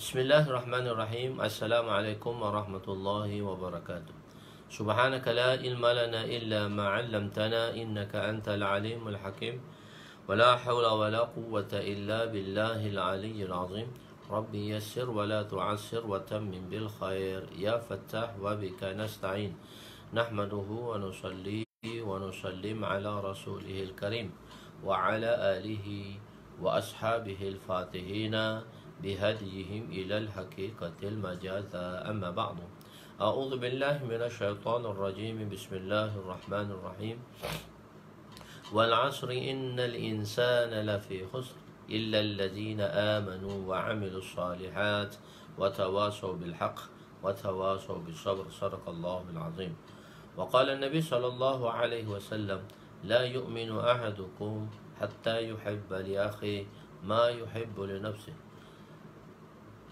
Bismillahirrahmanirrahim. Assalamualaikum warahmatullahi wabarakatuh. Subhanaka la ilma lana illa ma 'allamtana innaka antal alimul hakim. Wa la hawla wa la quwwata illa billahil aliyyil azim. Rabbi yassir wa la tu'assir wa tammim bil khair. Ya Fattah wa bika nasta'in. Nahmaduhu wa nusalli wa nusallim ala rasulihil karim wa ala alihi wa ashabihil fatihina بهديهم إلى الحقيقة المجاذة. أما بعد، أعوذ بالله من الشيطان الرجيم. بسم الله الرحمن الرحيم. والعصر إن الإنسان لفي خسر إلا الذين آمنوا وعملوا الصالحات وتواصوا بالحق وتواصوا بالصبر. صدق الله العظيم. وقال النبي صلى الله عليه وسلم: لا يؤمن أحدكم حتى يحب لأخيه ما يحب لنفسه.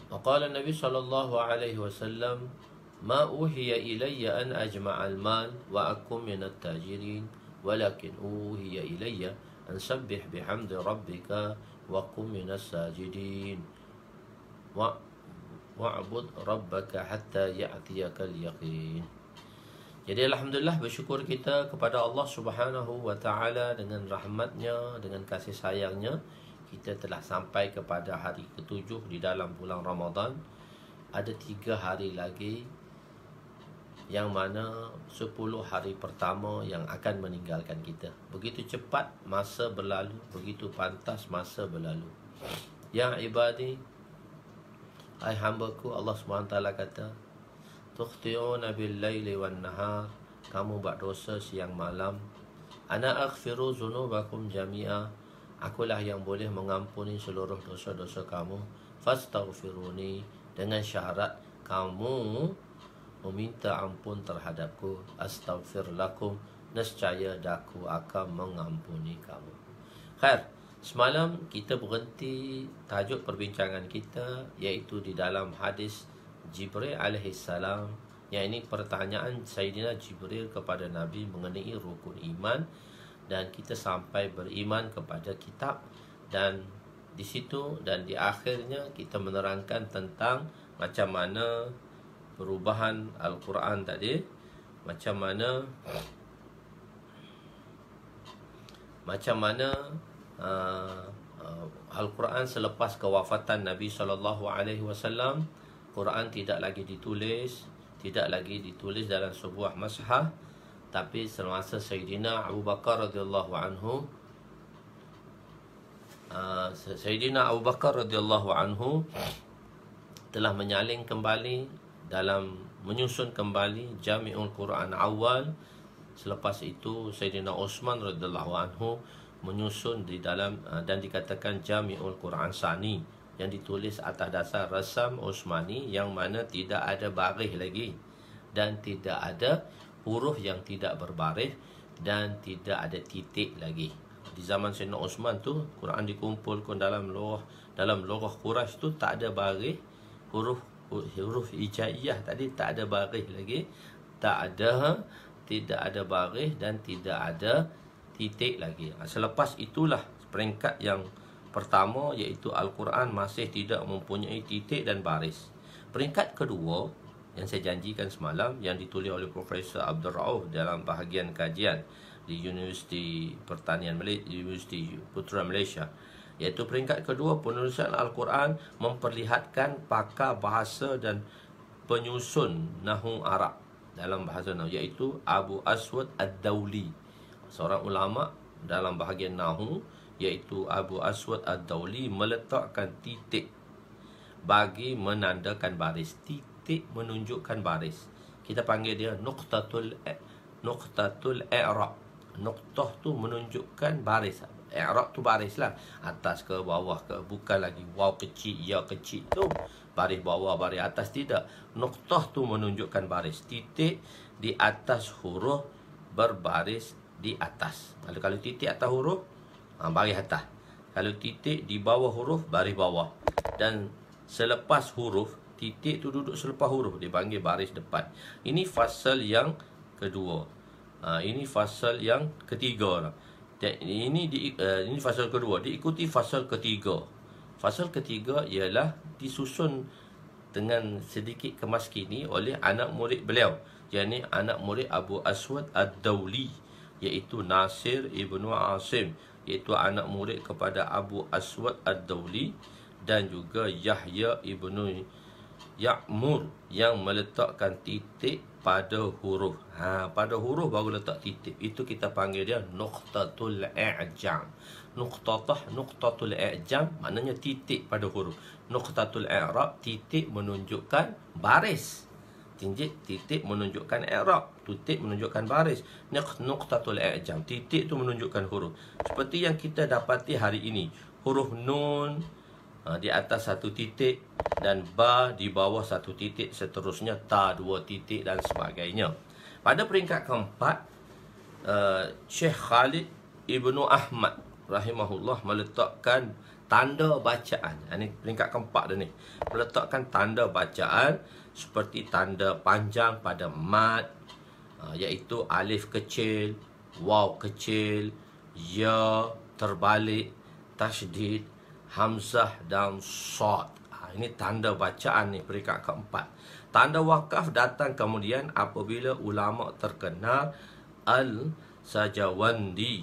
وقال النبي صلى الله عليه وسلم: ما أوحي إلي أن أجمع المال وأكون من التاجرين ولكن أوحي إلي أن سبح بحمد ربك وكن من الساجدين واعبد ربك حتى يأتيك اليقين. Jadi alhamdulillah, bersyukur kita kepada Allah Subhanahu wa taala dengan rahmatnya, dengan kasih sayangnya, kita telah sampai kepada hari ke-7 di dalam bulan Ramadan. Ada 3 hari lagi, yang mana 10 hari pertama yang akan meninggalkan kita. Begitu cepat masa berlalu, begitu pantas masa berlalu. Ya ibadi, hai hambaku, Allah SWT kata, tukhti'una bil-laili wan-nahar, kamu buat dosa siang malam. Ana aghfiru dzunubakum jami'a, akulah yang boleh mengampuni seluruh dosa-dosa kamu. Fastaghfiruni, dengan syarat kamu meminta ampun terhadapku. Astaghfir lakum, nescaya daku akan mengampuni kamu. Khair, semalam kita berhenti tajuk perbincangan kita iaitu di dalam hadis Jibril alaihissalam, yang ini pertanyaan Sayyidina Jibril kepada Nabi mengenai rukun iman, dan kita sampai beriman kepada kitab, dan di situ dan di akhirnya kita menerangkan tentang macam mana perubahan Al-Quran tadi, macam mana Al-Quran selepas kewafatan Nabi SAW, Quran tidak lagi ditulis dalam sebuah mashaf, tapi semasa Sayyidina Abu Bakar radhiyallahu anhu, telah menyalin kembali menyusun kembali Jami'ul Quran awal. Selepas itu Sayyidina Utsman radhiyallahu anhu menyusun di dalam dan dikatakan Jami'ul Quran Sani, yang ditulis atas dasar rasam Utsmani, yang mana tidak ada baris lagi, dan tidak ada huruf yang tidak berbaris, dan tidak ada titik lagi. Di zaman Sayyidina Utsman tu, Quran dikumpulkan dalam logh Quraisy tu tak ada baris, huruf hijaiyah tadi tak ada baris lagi, tidak ada baris dan tidak ada titik lagi. Selepas itulah peringkat yang pertama, iaitu Al-Quran masih tidak mempunyai titik dan baris. Peringkat kedua yang saya janjikan semalam, yang ditulis oleh Profesor Abdul Rauf dalam bahagian kajian di Universiti Pertanian Malaysia, Universiti Putra Malaysia, iaitu peringkat kedua, penulisan Al-Quran memperlihatkan pakar bahasa dan penyusun Nahwu Arab dalam bahasa Nahwu, iaitu Abu Aswad Ad-Dauli, seorang ulama dalam bahagian Nahwu, iaitu Abu Aswad Ad-Dauli, meletakkan titik bagi menandakan baris. Titik menunjukkan baris, kita panggil dia nuqtatul i'rab. Nuqtah tu menunjukkan baris, i'rab tu baris lah, atas ke bawah ke, bukan lagi waw kecil, ya kecil tu baris bawah, baris atas, tidak. Nuqtah tu menunjukkan baris, titik di atas huruf berbaris di atas. Kalau titik atas huruf, baris atas. Kalau titik di bawah huruf, baris bawah. Dan selepas huruf, titik tu duduk selepas huruf, dipanggil baris depan. Ini fasal yang kedua. Ini fasal yang ketiga. Dan ini fasal kedua, diikuti fasal ketiga. Fasal ketiga ialah disusun dengan sedikit kemaskini oleh anak murid beliau, yakni anak murid Abu Aswad Ad-Dawli, iaitu Nasir ibnu Asim, iaitu anak murid kepada Abu Aswad Ad-Dawli, dan juga Yahya ibnu Ya'mur yang meletakkan titik pada huruf. Pada huruf baru letak titik. Itu kita panggil dia nuqtatul i'jam. Nuqtatul i'jam maknanya titik pada huruf. Nuqtatul i'rab, titik menunjukkan baris. Titik menunjukkan i'rab, titik menunjukkan baris. Nuqtatul i'jam, titik itu menunjukkan huruf. Seperti yang kita dapati hari ini, huruf nun di atas satu titik, dan ba di bawah satu titik, seterusnya ta dua titik, dan sebagainya. Pada peringkat keempat, Syekh Khalid Ibnu Ahmad rahimahullah meletakkan tanda bacaan. Ini peringkat keempat dah ni. Meletakkan tanda bacaan seperti tanda panjang pada mad, iaitu alif kecil, waw kecil, ya terbalik, tasydid, hamzah dan sad. Ini tanda bacaan ni peringkat keempat. Tanda wakaf datang kemudian apabila ulama terkenal Al-Sajawandi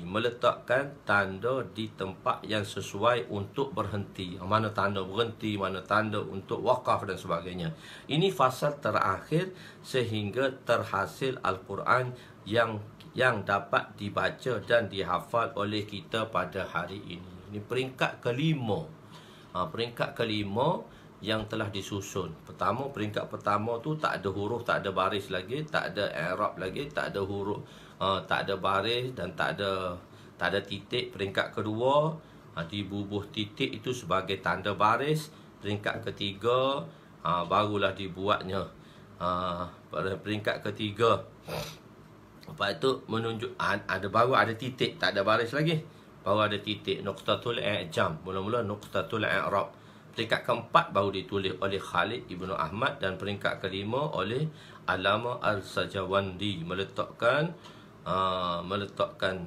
meletakkan tanda di tempat yang sesuai untuk berhenti. Mana tanda berhenti, mana tanda untuk wakaf dan sebagainya. Ini fasal terakhir sehingga terhasil Al-Quran yang dapat dibaca dan dihafal oleh kita pada hari ini. Ini peringkat kelima. Peringkat kelima yang telah disusun. Peringkat pertama tu tak ada huruf, tak ada baris lagi, tak ada i'rab lagi, tak ada huruf, tak ada baris dan tak ada titik. Peringkat kedua, dibubuh titik itu sebagai tanda baris. Peringkat ketiga, barulah dibuatnya. Pada peringkat ketiga, lepas itu menunjuk baru ada titik, tak ada baris lagi, baru ada titik. Nuqtatul i'jam, mula-mula nuqtatul i'rab. Peringkat keempat baru ditulis oleh Khalid Ibnu Ahmad, dan peringkat kelima oleh Alama Al-Sajawandi meletakkan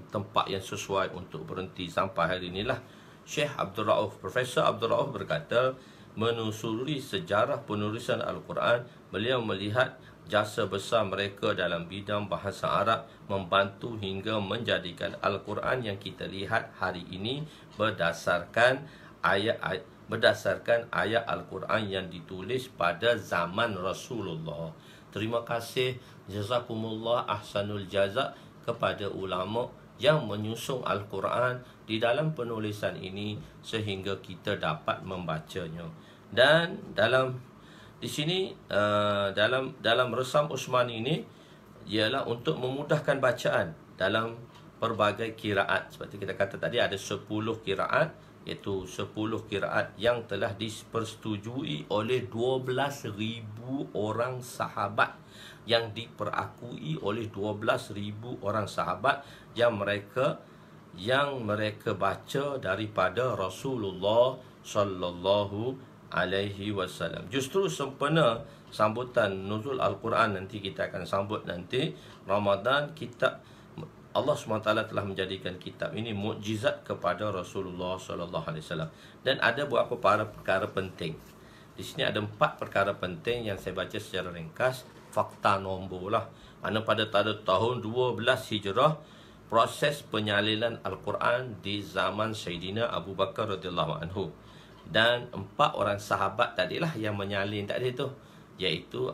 tempat yang sesuai untuk berhenti. Sampai hari inilah Syekh Abdul Rauf, Profesor Abdul Rauf berkata, menusuri sejarah penulisan Al-Quran, beliau melihat jasa besar mereka dalam bidang bahasa Arab membantu hingga menjadikan Al-Quran yang kita lihat hari ini berdasarkan ayat Al-Quran yang ditulis pada zaman Rasulullah. Terima kasih, jazakumullah ahsanul jaza kepada ulama yang menyusung Al-Quran di dalam penulisan ini sehingga kita dapat membacanya. Dan di sini dalam resam Usmani ini ialah untuk memudahkan bacaan dalam pelbagai kiraat. Seperti kita kata tadi, ada 10 kiraat, iaitu 10 kiraat yang telah dipersetujui oleh 12,000 orang sahabat, yang diperakui oleh 12,000 orang sahabat yang mereka baca daripada Rasulullah sallallahu alaihi wasallam. Justru sempena sambutan nuzul Al-Quran, nanti kita akan sambut nanti Ramadan, kitab Allah SWT telah menjadikan kitab ini mukjizat kepada Rasulullah SAW. Dan ada beberapa perkara penting. Di sini ada 4 perkara penting yang saya baca secara ringkas. Fakta nombor lah. Mana pada tahun 12 Hijrah, proses penyalinan Al-Quran di zaman Sayyidina Abu Bakar radhiyallahu anhu. Dan 4 orang sahabat tadilah yang menyalin tadi tu, iaitu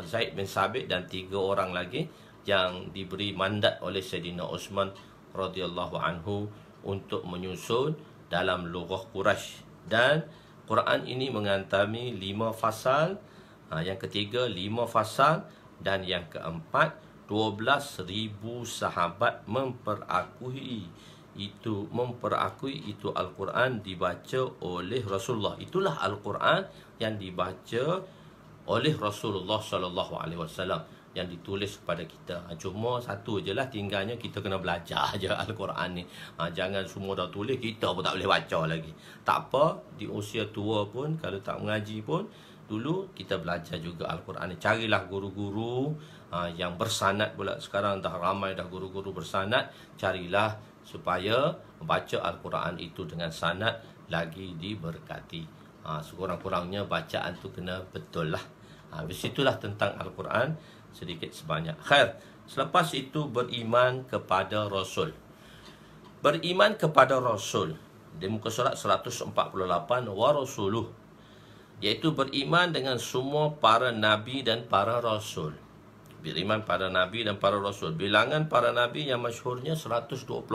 Zaid bin Sabit dan 3 orang lagi yang diberi mandat oleh Sayyidina Uthman radhiyallahu anhu untuk menyusun dalam lughah Quraisy. Dan Quran ini mengantami 5 fasal, yang ketiga 5 fasal, dan yang keempat 12,000 sahabat memperakui itu Al-Quran dibaca oleh Rasulullah. Itulah Al-Quran yang dibaca oleh Rasulullah sallallahu alaihi wasallam, yang ditulis kepada kita. Cuma satu je lah, tinggalnya kita kena belajar je Al-Quran ni. Jangan semua dah tulis, kita pun tak boleh baca lagi. Tak apa, di usia tua pun, kalau tak mengaji pun, dulu kita belajar juga Al-Quran ni. Carilah guru-guru yang bersanad pula. Sekarang dah ramai dah guru-guru bersanad. Carilah supaya baca Al-Quran itu dengan sanad lagi diberkati. Sekurang-kurangnya bacaan tu kena betul lah. Begitulah tentang Al-Quran sedikit sebanyak. Khair. Selepas itu beriman kepada Rasul. Beriman kepada Rasul di muka surat 148, wa rasuluh, iaitu beriman dengan semua para nabi dan para rasul. Beriman pada nabi dan para rasul. Bilangan para nabi yang masyhurnya 124,000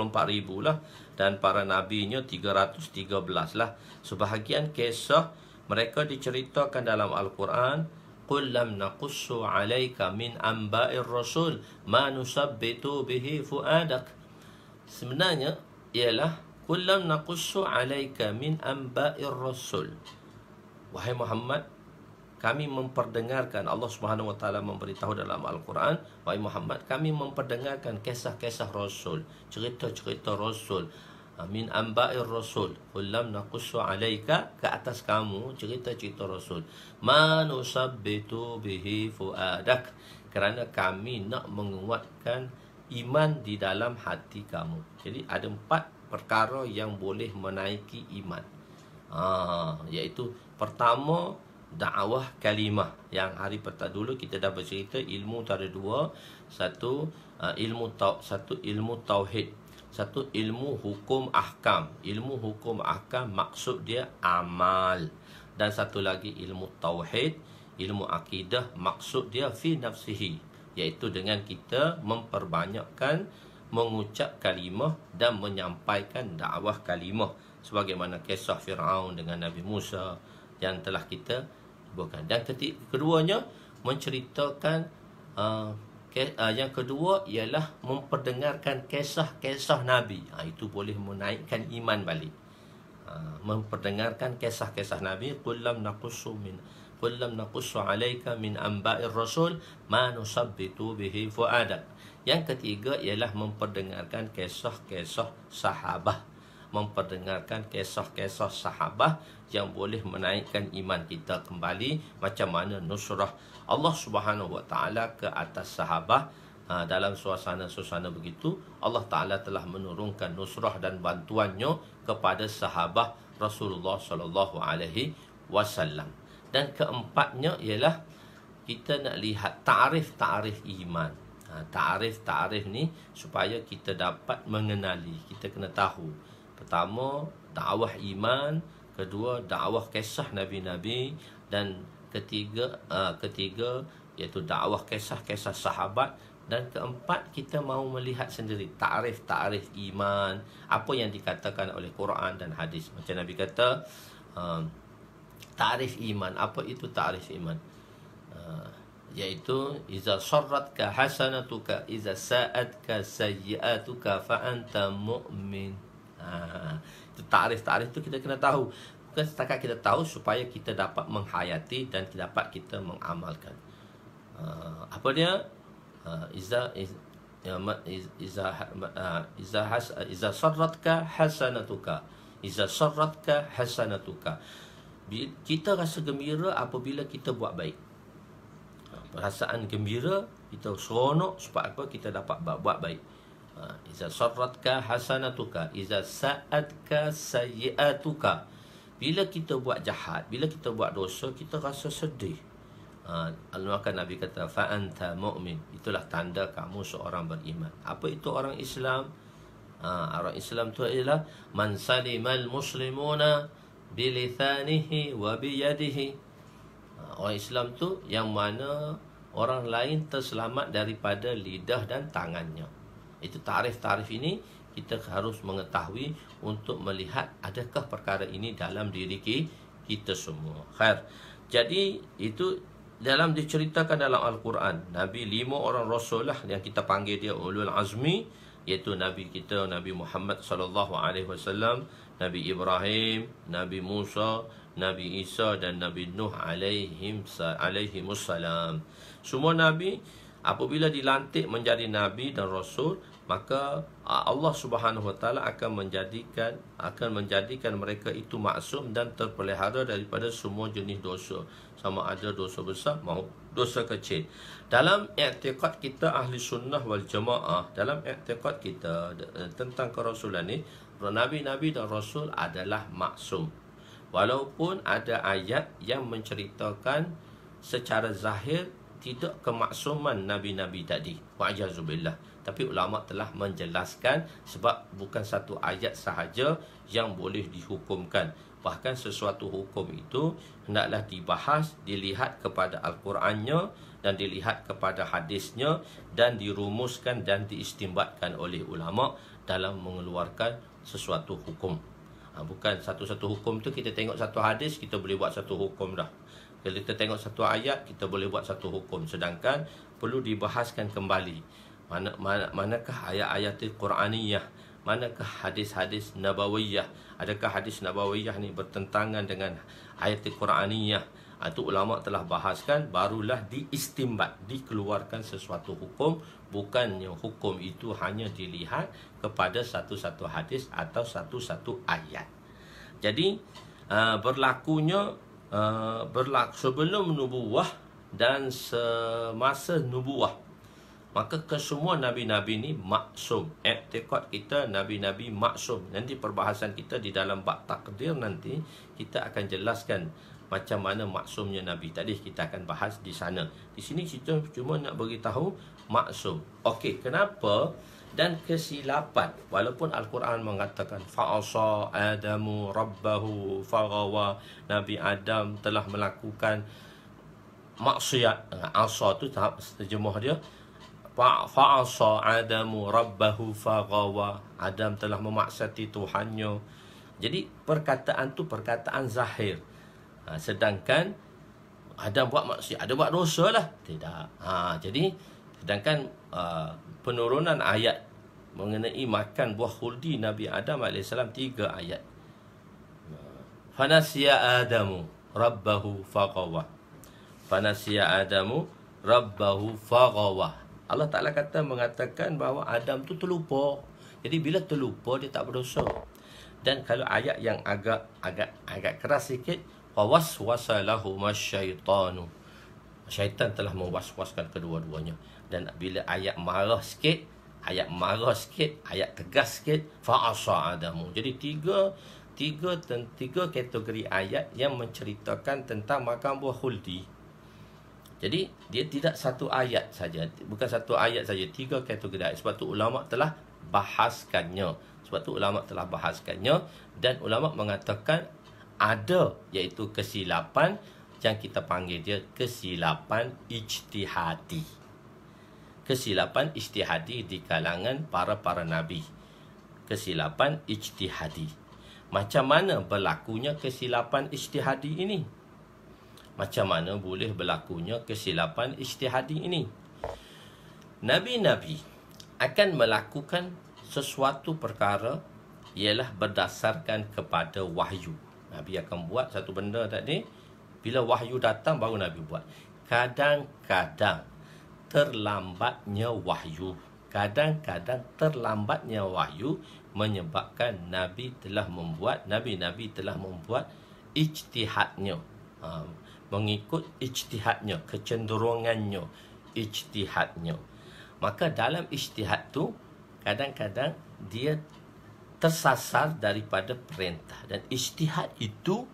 lah, dan para nabinya 313 lah. Sebahagian kisah mereka diceritakan dalam Al-Quran. Qul lam naqussu 'alaika min anba'ir rasul ma nusabbitu bihi fuadak. Sebenarnya ialah qul lam naqussu 'alaika min anba'ir rasul. Wahai Muhammad, kami memperdengarkan, Allah Subhanahu wa taala memberitahu dalam Al-Quran, wahai Muhammad, kami memperdengarkan kisah-kisah rasul, cerita-cerita rasul. Min amba'ir rasul, qul lam naqussu 'alaika, ke atas kamu cerita-cerita rasul. Ma nusabbitu bihi fuadak, kerana kami nak menguatkan iman di dalam hati kamu. Jadi ada 4 perkara yang boleh menaiki iman. Iaitu pertama, dakwah kalimah. Yang hari pertama dulu kita dah bercerita ilmu tu ada 2. Satu ilmu tauhid. Satu ilmu hukum ahkam. Ilmu hukum ahkam maksud dia amal. Dan satu lagi ilmu tauhid, ilmu akidah, maksud dia fi nafsihi, iaitu dengan kita memperbanyakkan mengucap kalimah dan menyampaikan dakwah kalimah, sebagaimana kisah Fir'aun dengan Nabi Musa yang telah kita bukan. Dan keduanya menceritakan yang kedua ialah memperdengarkan kisah-kisah Nabi. Itu boleh menaikkan iman balik. Memperdengarkan kisah-kisah Nabi. Qul lam naqussu 'alaika min anba'ir rasul ma nusabbitu bihi fuadak. Yang ketiga ialah memperdengarkan kisah-kisah sahabah. Memperdengarkan kisah-kisah sahabah yang boleh menaikkan iman kita kembali, macam mana nusrah Allah Subhanahu wa taala ke atas sahabah. Dalam suasana-suasana begitu, Allah Taala telah menurunkan nusrah dan bantuannya kepada sahabah Rasulullah sallallahu alaihi wasallam. Dan keempatnya ialah kita nak lihat ta'rif iman. Ta'rif ni supaya kita dapat mengenali, kita kena tahu. Pertama, dakwah iman. Kedua, dakwah kisah nabi-nabi. Dan ketiga iaitu dakwah kisah-kisah sahabat. Dan keempat, kita mahu melihat sendiri ta'rif iman, apa yang dikatakan oleh Quran dan hadis. Macam Nabi kata, ta'rif iman. Apa itu ta'rif iman? Iaitu iza sarratka hasanatuka, iza sa'atka sayyi'atuka fa anta mu'min. Itu ta'rif tu kita kena tahu. Bukan setakat kita tahu, supaya kita dapat menghayati dan dapat kita mengamalkan. Apa dia? Iza sarratka hasanatuka, iza sarratka hasanatuka. Kita rasa gembira apabila kita buat baik. Perasaan gembira, kita seronok sebab apa? Kita dapat buat baik. Iza sarratka hasanatuka, iza sa'atka sayyi'atuka. Bila kita buat jahat, bila kita buat dosa, kita rasa sedih. Maka Nabi kata, fa anta mu'min. Itulah tanda kamu seorang beriman. Apa itu orang Islam? Orang Islam tu ialah man salimal muslimuna bilithanihi wa biyadihi. Orang Islam tu yang mana orang lain terselamat daripada lidah dan tangannya. Itu tarif ini kita harus mengetahui untuk melihat adakah perkara ini dalam diri kita semua. Khair. Jadi itu dalam diceritakan dalam Al-Quran, Nabi 5 orang rasul lah yang kita panggil dia ulul azmi, iaitu Nabi kita Nabi Muhammad sallallahu alaihi wasallam, Nabi Ibrahim, Nabi Musa, Nabi Isa dan Nabi Nuh alaihimussalam. Semua Nabi apabila dilantik menjadi Nabi dan Rasul, maka Allah Subhanahu wa taala akan menjadikan mereka itu maksum dan terpelihara daripada semua jenis dosa, sama ada dosa besar maupun dosa kecil. Dalam i'tiqad kita ahli sunnah wal jamaah, dalam i'tiqad kita tentang kerasulan ni, nabi-nabi dan rasul adalah maksum. Walaupun ada ayat yang menceritakan secara zahir tidak kemaksuman Nabi-Nabi tadi, wa'jazubillah, tapi ulama telah menjelaskan sebab bukan satu ayat sahaja yang boleh dihukumkan. Bahkan sesuatu hukum itu hendaklah dibahas, dilihat kepada Al-Qurannya dan dilihat kepada hadisnya, dan dirumuskan dan diistimbatkan oleh ulama dalam mengeluarkan sesuatu hukum. Bukan satu-satu hukum tu kita tengok satu hadis, kita boleh buat satu hukum dah. Kalau kita tengok satu ayat, kita boleh buat satu hukum. Sedangkan perlu dibahaskan kembali, manakah ayat-ayat Quraniyah, manakah hadis-hadis nabawiyah. Adakah hadis nabawiyah ni bertentangan dengan ayat Quraniyah? Itu ulama telah bahaskan, barulah diistimbat, dikeluarkan sesuatu hukum. Bukannya hukum itu hanya dilihat kepada satu-satu hadis atau satu-satu ayat. Jadi berlaku sebelum nubuwah dan semasa nubuwah, maka kesemua Nabi-Nabi ni maksum. I'tiqad kita Nabi-Nabi maksum. Nanti perbahasan kita di dalam bab takdir nanti, kita akan jelaskan macam mana maksumnya Nabi tadi. Kita akan bahas di sana. Di sini kita cuma nak beritahu maksum. Okey, kenapa? Dan kesilapan, walaupun Al-Quran mengatakan fa'asa Adamu rabbahu faghawa, Nabi Adam telah melakukan maksiat. Asa tu terjemah dia, fa'asa Adamu rabbahu faghawa, Adam telah memaksiati Tuhannya. Jadi perkataan tu perkataan zahir. Sedangkan Adam buat maksiat, ada buat dosa lah, tidak. Jadi sedangkan penurunan ayat mengenai makan buah khuldi Nabi Adam AS 3 ayat. Fanasiya Adamu rabbahu faghawa, fanasiya Adamu rabbahu faghawa. Allah Ta'ala mengatakan bahawa Adam tu terlupa. Jadi bila terlupa, dia tak berdosa. Dan kalau ayat yang agak keras sikit, wawaswasa lahumas syaitanu, syaitan telah mewaswaskan kedua-duanya. Dan bila ayat marah sikit, ayat tegas sikit, fa'asa Adamu. Jadi tiga kategori ayat yang menceritakan tentang makan buah khuldi. Jadi dia tidak satu ayat saja, bukan satu ayat saja, tiga kategori ayat. Sebab tu ulama telah bahaskannya. Dan ulama mengatakan ada, iaitu kesilapan yang kita panggil dia kesilapan ijtihadi. Kesilapan ijtihadi di kalangan para nabi. Kesilapan ijtihadi. Macam mana berlakunya kesilapan ijtihadi ini? Macam mana boleh berlakunya kesilapan ijtihadi ini? Nabi-nabi akan melakukan sesuatu perkara ialah berdasarkan kepada wahyu. Nabi akan buat satu benda tadi, bila wahyu datang baru Nabi buat. Kadang-kadang terlambatnya wahyu menyebabkan Nabi-Nabi telah membuat ijtihadnya, mengikut ijtihadnya, kecenderungannya, ijtihadnya. Maka dalam ijtihad tu kadang-kadang dia tersasar daripada perintah. Dan ijtihad itu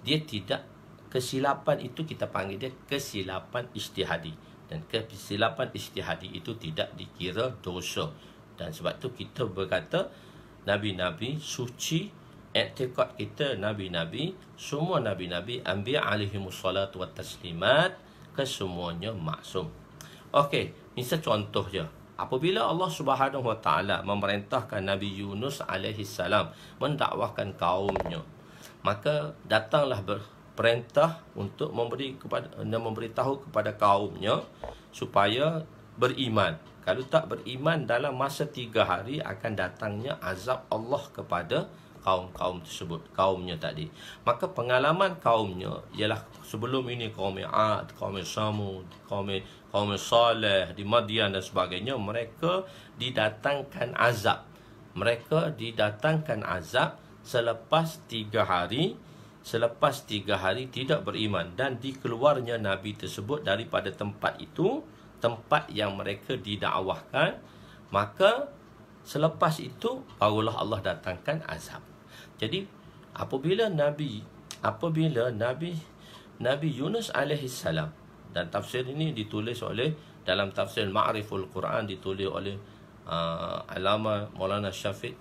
dia tidak, kesilapan itu kita panggil dia kesilapan ijtihadi. Dan kesilapan ijtihadi itu tidak dikira dosa. Dan sebab tu kita berkata Nabi-Nabi suci. I'tiqad kita Nabi-Nabi, semua Nabi-Nabi anbiya alaihimussalatu wattaslimat, kesemuanya maksum. Okey, misal contoh je. Apabila Allah Subhanahu Wa Taala memerintahkan Nabi Yunus alaihi salam mendakwahkan kaumnya, maka datanglah perintah untuk memberitahu kepada kaumnya supaya beriman. Kalau tak beriman, dalam masa 3 hari akan datangnya azab Allah kepada kaum tersebut, kaumnya tadi. Maka pengalaman kaumnya ialah sebelum ini kaum Ad, kaum Samud, kaum Saleh di Madian dan sebagainya, mereka didatangkan azab. Selepas 3 hari tidak beriman dan dikeluarnya Nabi tersebut daripada tempat itu, tempat yang mereka didakwahkan. Maka selepas itu barulah Allah datangkan azab. Jadi apabila Nabi apabila Nabi Yunus alaihi salam, dan tafsir ini ditulis oleh dalam tafsir Ma'riful Quran, ditulis oleh Alama Maulana Syafiq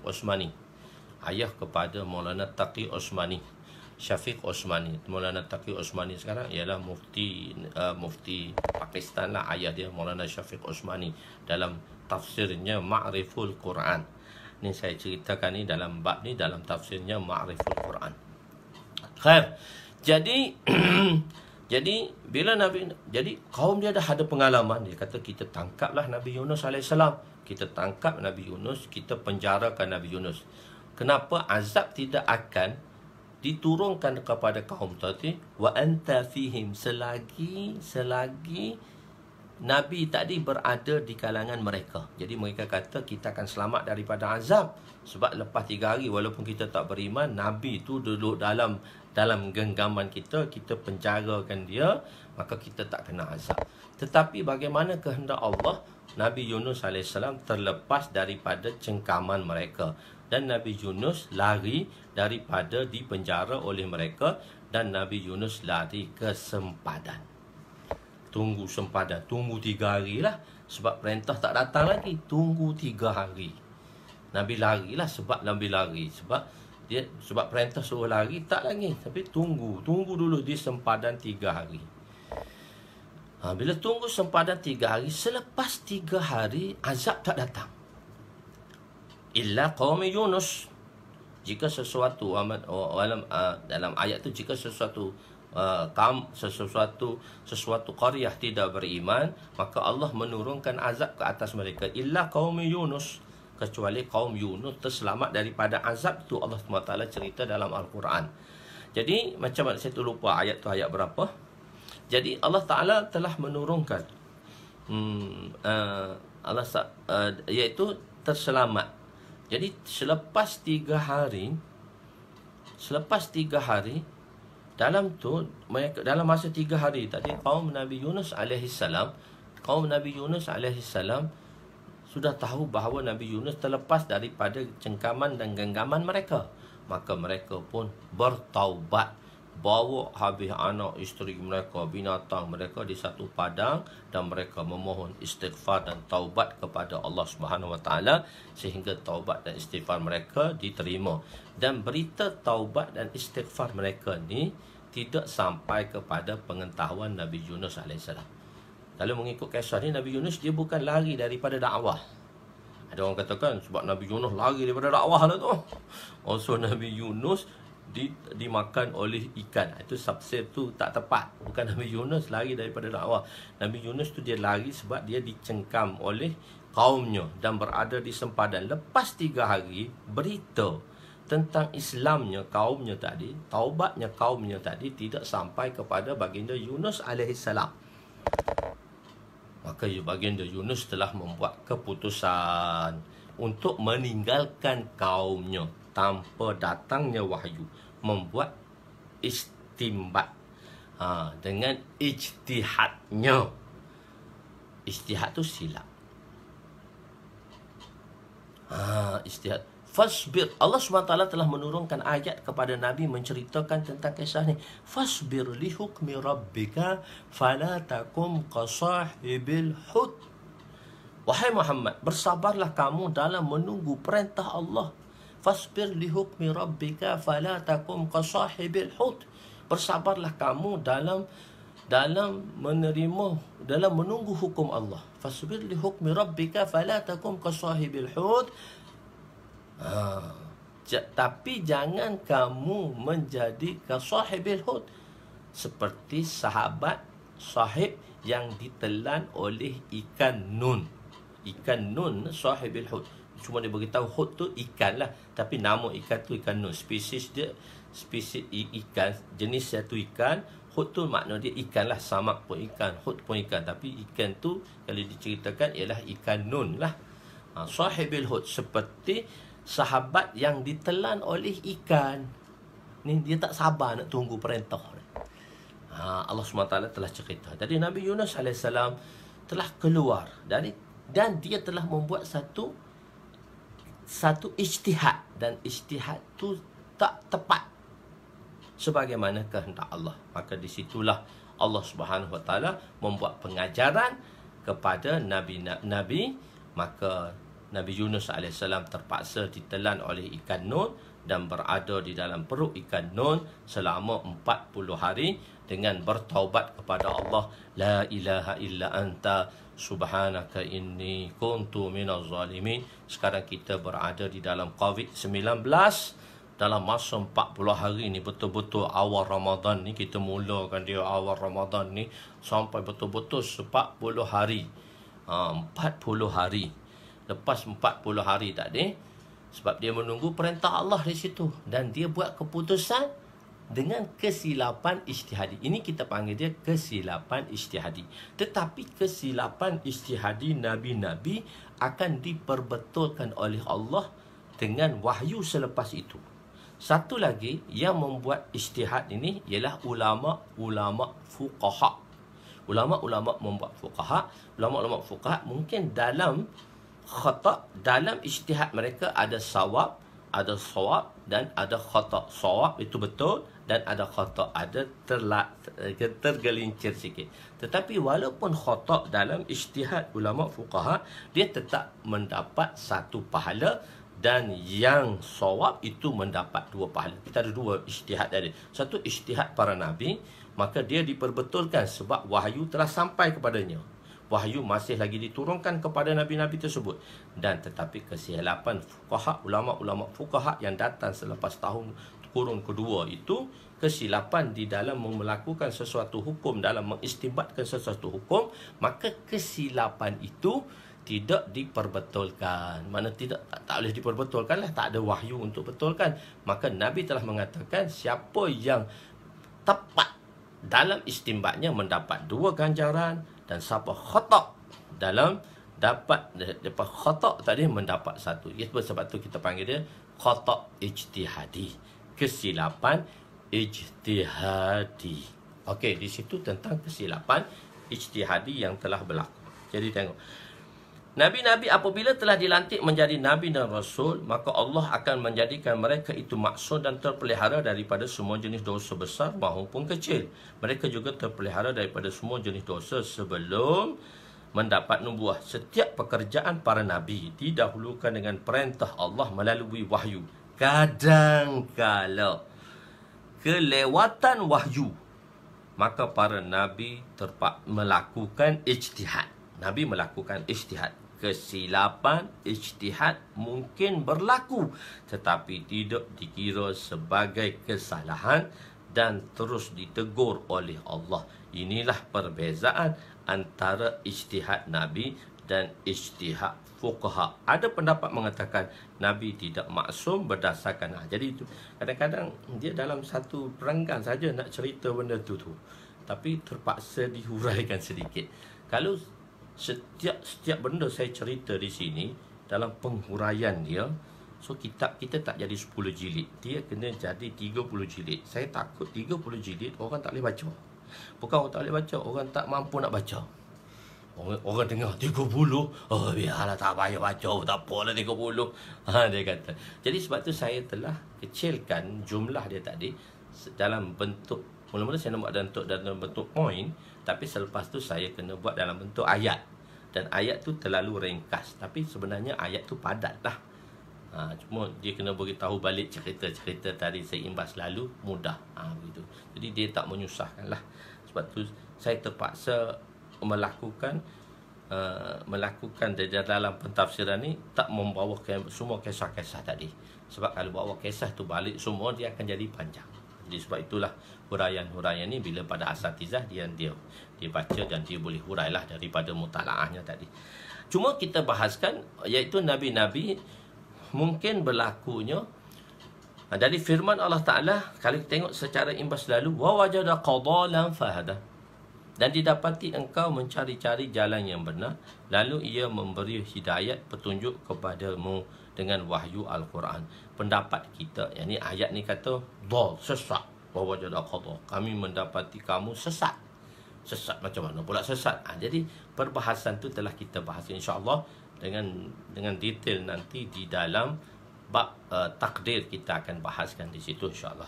Osmani, ayah kepada Maulana Taqi Osmani, Syafiq Osmani. Maulana Taqi Osmani sekarang ialah mufti Pakistan lah, ayah dia Maulana Syafiq Osmani, dalam tafsirnya Ma'riful Quran. Ini saya ceritakan ni dalam bab ni, dalam tafsirnya Ma'riful Quran. Khair. Jadi bila jadi kaum dia dah ada pengalaman. Dia kata, kita tangkaplah Nabi Yunus alaihissalam. Kita tangkap Nabi Yunus, kita penjarakan Nabi Yunus. Kenapa azab tidak akan diturunkan kepada kaum tadi? Wa anta fihim, selagi Nabi tadi berada di kalangan mereka. Jadi mereka kata, kita akan selamat daripada azab. Sebab lepas 3 hari, walaupun kita tak beriman, Nabi itu duduk dalam genggaman kita penjarakan dia, maka kita tak kena azab. Tetapi bagaimana kehendak Allah, Nabi Yunus AS terlepas daripada cengkaman mereka. Dan Nabi Yunus lari daripada dipenjara oleh mereka. Dan Nabi Yunus lari ke sempadan. Tunggu sempadan, tunggu 3 hari lah. Sebab perintah tak datang lagi, tunggu 3 hari. Nabi larilah, sebab Nabi lari sebab perintah suruh lari, tak lagi. Tapi tunggu dulu di sempadan 3 hari. Bila tunggu sempadan 3 hari, selepas 3 hari azab tak datang. Illa qaum Yunus. Jika sesuatu dalam ayat tu, jika sesuatu qaryah tidak beriman, maka Allah menurunkan azab ke atas mereka. Illa qaum Yunus, kecuali kaum Yunus terselamat daripada azab itu. Allah SWT cerita dalam Al-Quran. Jadi macam mana, saya tu lupa ayat tu ayat berapa. Jadi Allah Ta'ala telah menurunkan iaitu terselamat. Jadi selepas 3 hari, dalam masa 3 hari tadi, kaum Nabi Yunus alaihissalam sudah tahu bahawa Nabi Yunus terlepas daripada cengkaman dan genggaman mereka. Maka mereka pun bertaubat, bawa habis anak, isteri mereka, binatang mereka di satu padang, dan mereka memohon istighfar dan taubat kepada Allah Subhanahu Wa Taala, sehingga taubat dan istighfar mereka diterima. Dan berita taubat dan istighfar mereka ni tidak sampai kepada pengetahuan Nabi Yunus alaihissalam. Kalau mengikut kisah ni, Nabi Yunus dia bukan lari daripada dakwah. Ada orang katakan sebab Nabi Yunus lari daripada dakwah lah tu. Also Nabi Yunus dimakan oleh ikan. Itu tafsir tu tak tepat. Bukan Nabi Yunus lari daripada dakwah. Nabi Yunus tu dia lari sebab dia dicengkam oleh kaumnya dan berada di sempadan. Lepas 3 hari, berita tentang Islamnya kaumnya tadi, taubatnya kaumnya tadi tidak sampai kepada baginda Yunus alaihissalam. Maka baginda Yunus telah membuat keputusan untuk meninggalkan kaumnya tanpa datangnya wahyu, membuat istimbat dengan ijtihadnya. Ijtihad tu silap. Ijtihad. Fasbir. Allah SWT telah menurunkan ayat kepada Nabi menceritakan tentang kisah ni. Fasbir li hukmi rabbika fala takum qasahibil hut. Wahai Muhammad, bersabarlah kamu dalam menunggu perintah Allah. Fasbir li hukmi rabbika fala takum qasahibil hut. Bersabarlah kamu dalam menunggu hukum Allah. Fasbir li hukmi rabbika fala takum qasahibil hut. Tapi jangan kamu menjadi kasahibil hut, seperti sahabat sahib yang ditelan oleh ikan nun. Ikan nun sahibil hut. Cuma dia beritahu hut tu ikan lah, tapi nama ikan tu ikan nun. Spesies ikan, jenis satu ikan. Hut tu makna dia ikan lah. Samak pun ikan, hut pun ikan. Tapi ikan tu kalau diceritakan ialah ikan nun lah. Sahibil hut, seperti sahabat yang ditelan oleh ikan. Ni dia tak sabar nak tunggu perintah. Allah SWT telah cerita. Jadi Nabi Yunus AS telah keluar dan dia telah membuat satu ijtihad, dan ijtihad tu tak tepat. sebagaimana kehendak Allah. Maka disitulah Allah Subhanahu Wa Taala membuat pengajaran kepada nabi-nabi. Maka Nabi Yunus AS terpaksa ditelan oleh ikan Nun dan berada di dalam perut ikan Nun selama 40 hari dengan bertaubat kepada Allah. La ilaha illa anta subhanaka inni kuntu minaz zalimin. Sekarang kita berada di dalam COVID-19. Dalam masa 40 hari ni, betul-betul awal Ramadan ni, kita mulakan dia awal Ramadan ni sampai betul-betul 40 hari. 40 hari. Lepas 40 hari tadi, sebab dia menunggu perintah Allah di situ, dan dia buat keputusan dengan kesilapan ijtihadi. Ini kita panggil dia kesilapan ijtihadi. Tetapi kesilapan ijtihadi nabi-nabi akan diperbetulkan oleh Allah dengan wahyu selepas itu. Satu lagi yang membuat ijtihad ini ialah ulama-ulama fuqaha. Ulama-ulama membuat fuqaha. Ulama-ulama fuqaha mungkin dalam khata', dalam ijtihad mereka ada sawab, ada sawab dan ada khata'. Sawab itu betul dan ada khata', ada tergelincir sikit. Tetapi walaupun khata' dalam ijtihad ulama fuqaha, dia tetap mendapat satu pahala, dan yang sawab itu mendapat 2 pahala. Kita ada 2 ijtihad tadi. Satu ijtihad para nabi, maka dia diperbetulkan sebab wahyu telah sampai kepadanya. Wahyu masih lagi diturunkan kepada nabi-nabi tersebut. Dan tetapi kesilapan fuqaha, ulama-ulama fuqaha yang datang selepas tahun kurun kedua itu, kesilapan di dalam melakukan sesuatu hukum, dalam mengistinbatkan sesuatu hukum, maka kesilapan itu tidak diperbetulkan. Mana tak boleh diperbetulkan lah, tak ada wahyu untuk betulkan. Maka Nabi telah mengatakan siapa yang tepat dalam istinbatnya mendapat 2 ganjaran, dan siapa khata' dalam dapat khata' tadi mendapat 1. Sebab tu kita panggil dia khata' ijtihadi, kesilapan ijtihadi. Okey, di situ tentang kesilapan ijtihadi yang telah berlaku. Jadi tengok, nabi-nabi apabila telah dilantik menjadi nabi dan rasul, maka Allah akan menjadikan mereka itu maksum dan terpelihara daripada semua jenis dosa besar maupun kecil. Mereka juga terpelihara daripada semua jenis dosa sebelum mendapat nubuah. Setiap pekerjaan para nabi didahulukan dengan perintah Allah melalui wahyu. Kadang-kala kelewatan wahyu, maka para nabi melakukan ijtihad. Nabi melakukan ijtihad. Kesilapan ijtihad mungkin berlaku, tetapi tidak dikira sebagai kesalahan dan terus ditegur oleh Allah. Inilah perbezaan antara ijtihad Nabi dan ijtihad fuqaha. Ada pendapat mengatakan Nabi tidak maksum berdasarkan. Jadi itu kadang-kadang dia dalam satu perenggan saja nak cerita benda tu. Tapi terpaksa dihuraikan sedikit. Kalau setiap benda saya cerita di sini dalam penghuraian dia, so kitab kita tak jadi 10 jilid, dia kena jadi 30 jilid. Saya takut 30 jilid orang tak boleh baca. Bukan orang tak boleh baca, orang tak mampu nak baca. Orang dengar 30, oh biarlah, tak payah baca, tak apalah 30. Dia kata. Jadi sebab tu saya telah kecilkan jumlah dia tadi dalam bentuk, mula-mula saya nak buat dalam bentuk point, tapi selepas tu saya kena buat dalam bentuk ayat. Dan ayat tu terlalu ringkas, tapi sebenarnya ayat tu padat lah. Cuma dia kena beritahu balik cerita-cerita tadi saya imbas lalu, mudah. Begitu. Jadi dia tak menyusahkan lah. Sebab tu saya terpaksa melakukan di dalam pentafsiran ni tak membawa semua kisah-kisah tadi. Sebab kalau bawa kisah tu balik semua, dia akan jadi panjang. Jadi sebab itulah huraian-huraian ni bila pada asatizah dia baca dan dia boleh hurailah daripada mutalaahnya tadi. Cuma kita bahaskan iaitu nabi-nabi mungkin berlakunya dari firman Allah Ta'ala. Kalau kita tengok secara imbas lalu, wa wajada qadalan fahada, dan didapati engkau mencari-cari jalan yang benar, lalu ia memberi hidayat petunjuk kepadamu dengan wahyu Al-Quran. Pendapat kita, yang ni ayat ni kata dal, sesat. Wa wajada qadal, kami mendapati kamu sesat. Sesat macam mana pula sesat? Jadi perbahasan tu telah kita bahas insya-Allah dengan detail nanti di dalam bab takdir, kita akan bahaskan di situ insya-Allah.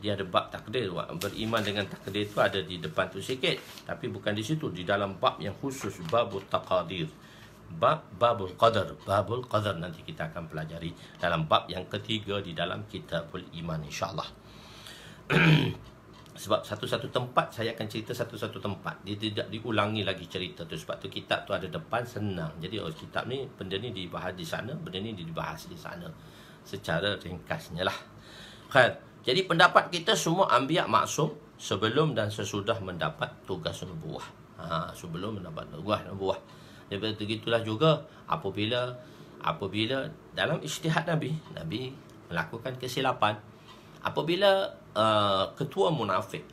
dia ada bab takdir. Beriman dengan takdir itu ada di depan tu sikit, tapi bukan di situ, di dalam bab yang khusus, babul taqadir. Babul qadar nanti kita akan pelajari dalam bab yang ketiga di dalam kitabul iman, insya-Allah. Sebab satu-satu tempat saya akan cerita satu-satu tempat, dia tidak diulangi lagi cerita tu. Sebab tu kitab tu ada depan, senang. Jadi kitab ni, benda ni dibahas di sana, benda ni dibahas di sana, secara ringkasnya lah. Khair. Jadi pendapat kita semua anbiya maksum sebelum dan sesudah mendapat tugas nubuwah. Sebelum mendapat tugas nubuwah. Jadi begitulah juga apabila dalam ijtihad Nabi melakukan kesilapan. Apabila ketua munafik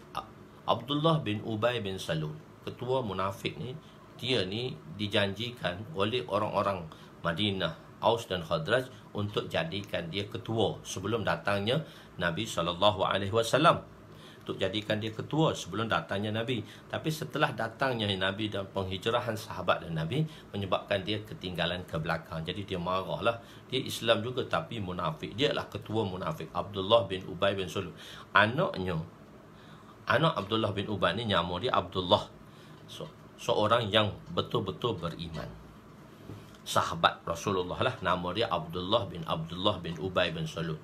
Abdullah bin Ubay bin Salul, ketua munafik ni, dia ni dijanjikan oleh orang-orang Madinah, Aus dan Khazraj untuk jadikan dia ketua sebelum datangnya Nabi SAW. Untuk jadikan dia ketua sebelum datangnya Nabi. Tapi setelah datangnya Nabi dan penghijrahan sahabat dan Nabi menyebabkan dia ketinggalan ke belakang. Jadi dia marahlah. Dia Islam juga tapi munafik. Dia lah ketua munafik, Abdullah bin Ubay bin Salul. Anak Abdullah bin Ubay ni nama dia Abdullah. Seorang yang betul-betul beriman. Sahabat Rasulullah lah, nama dia Abdullah bin Ubay bin Salul.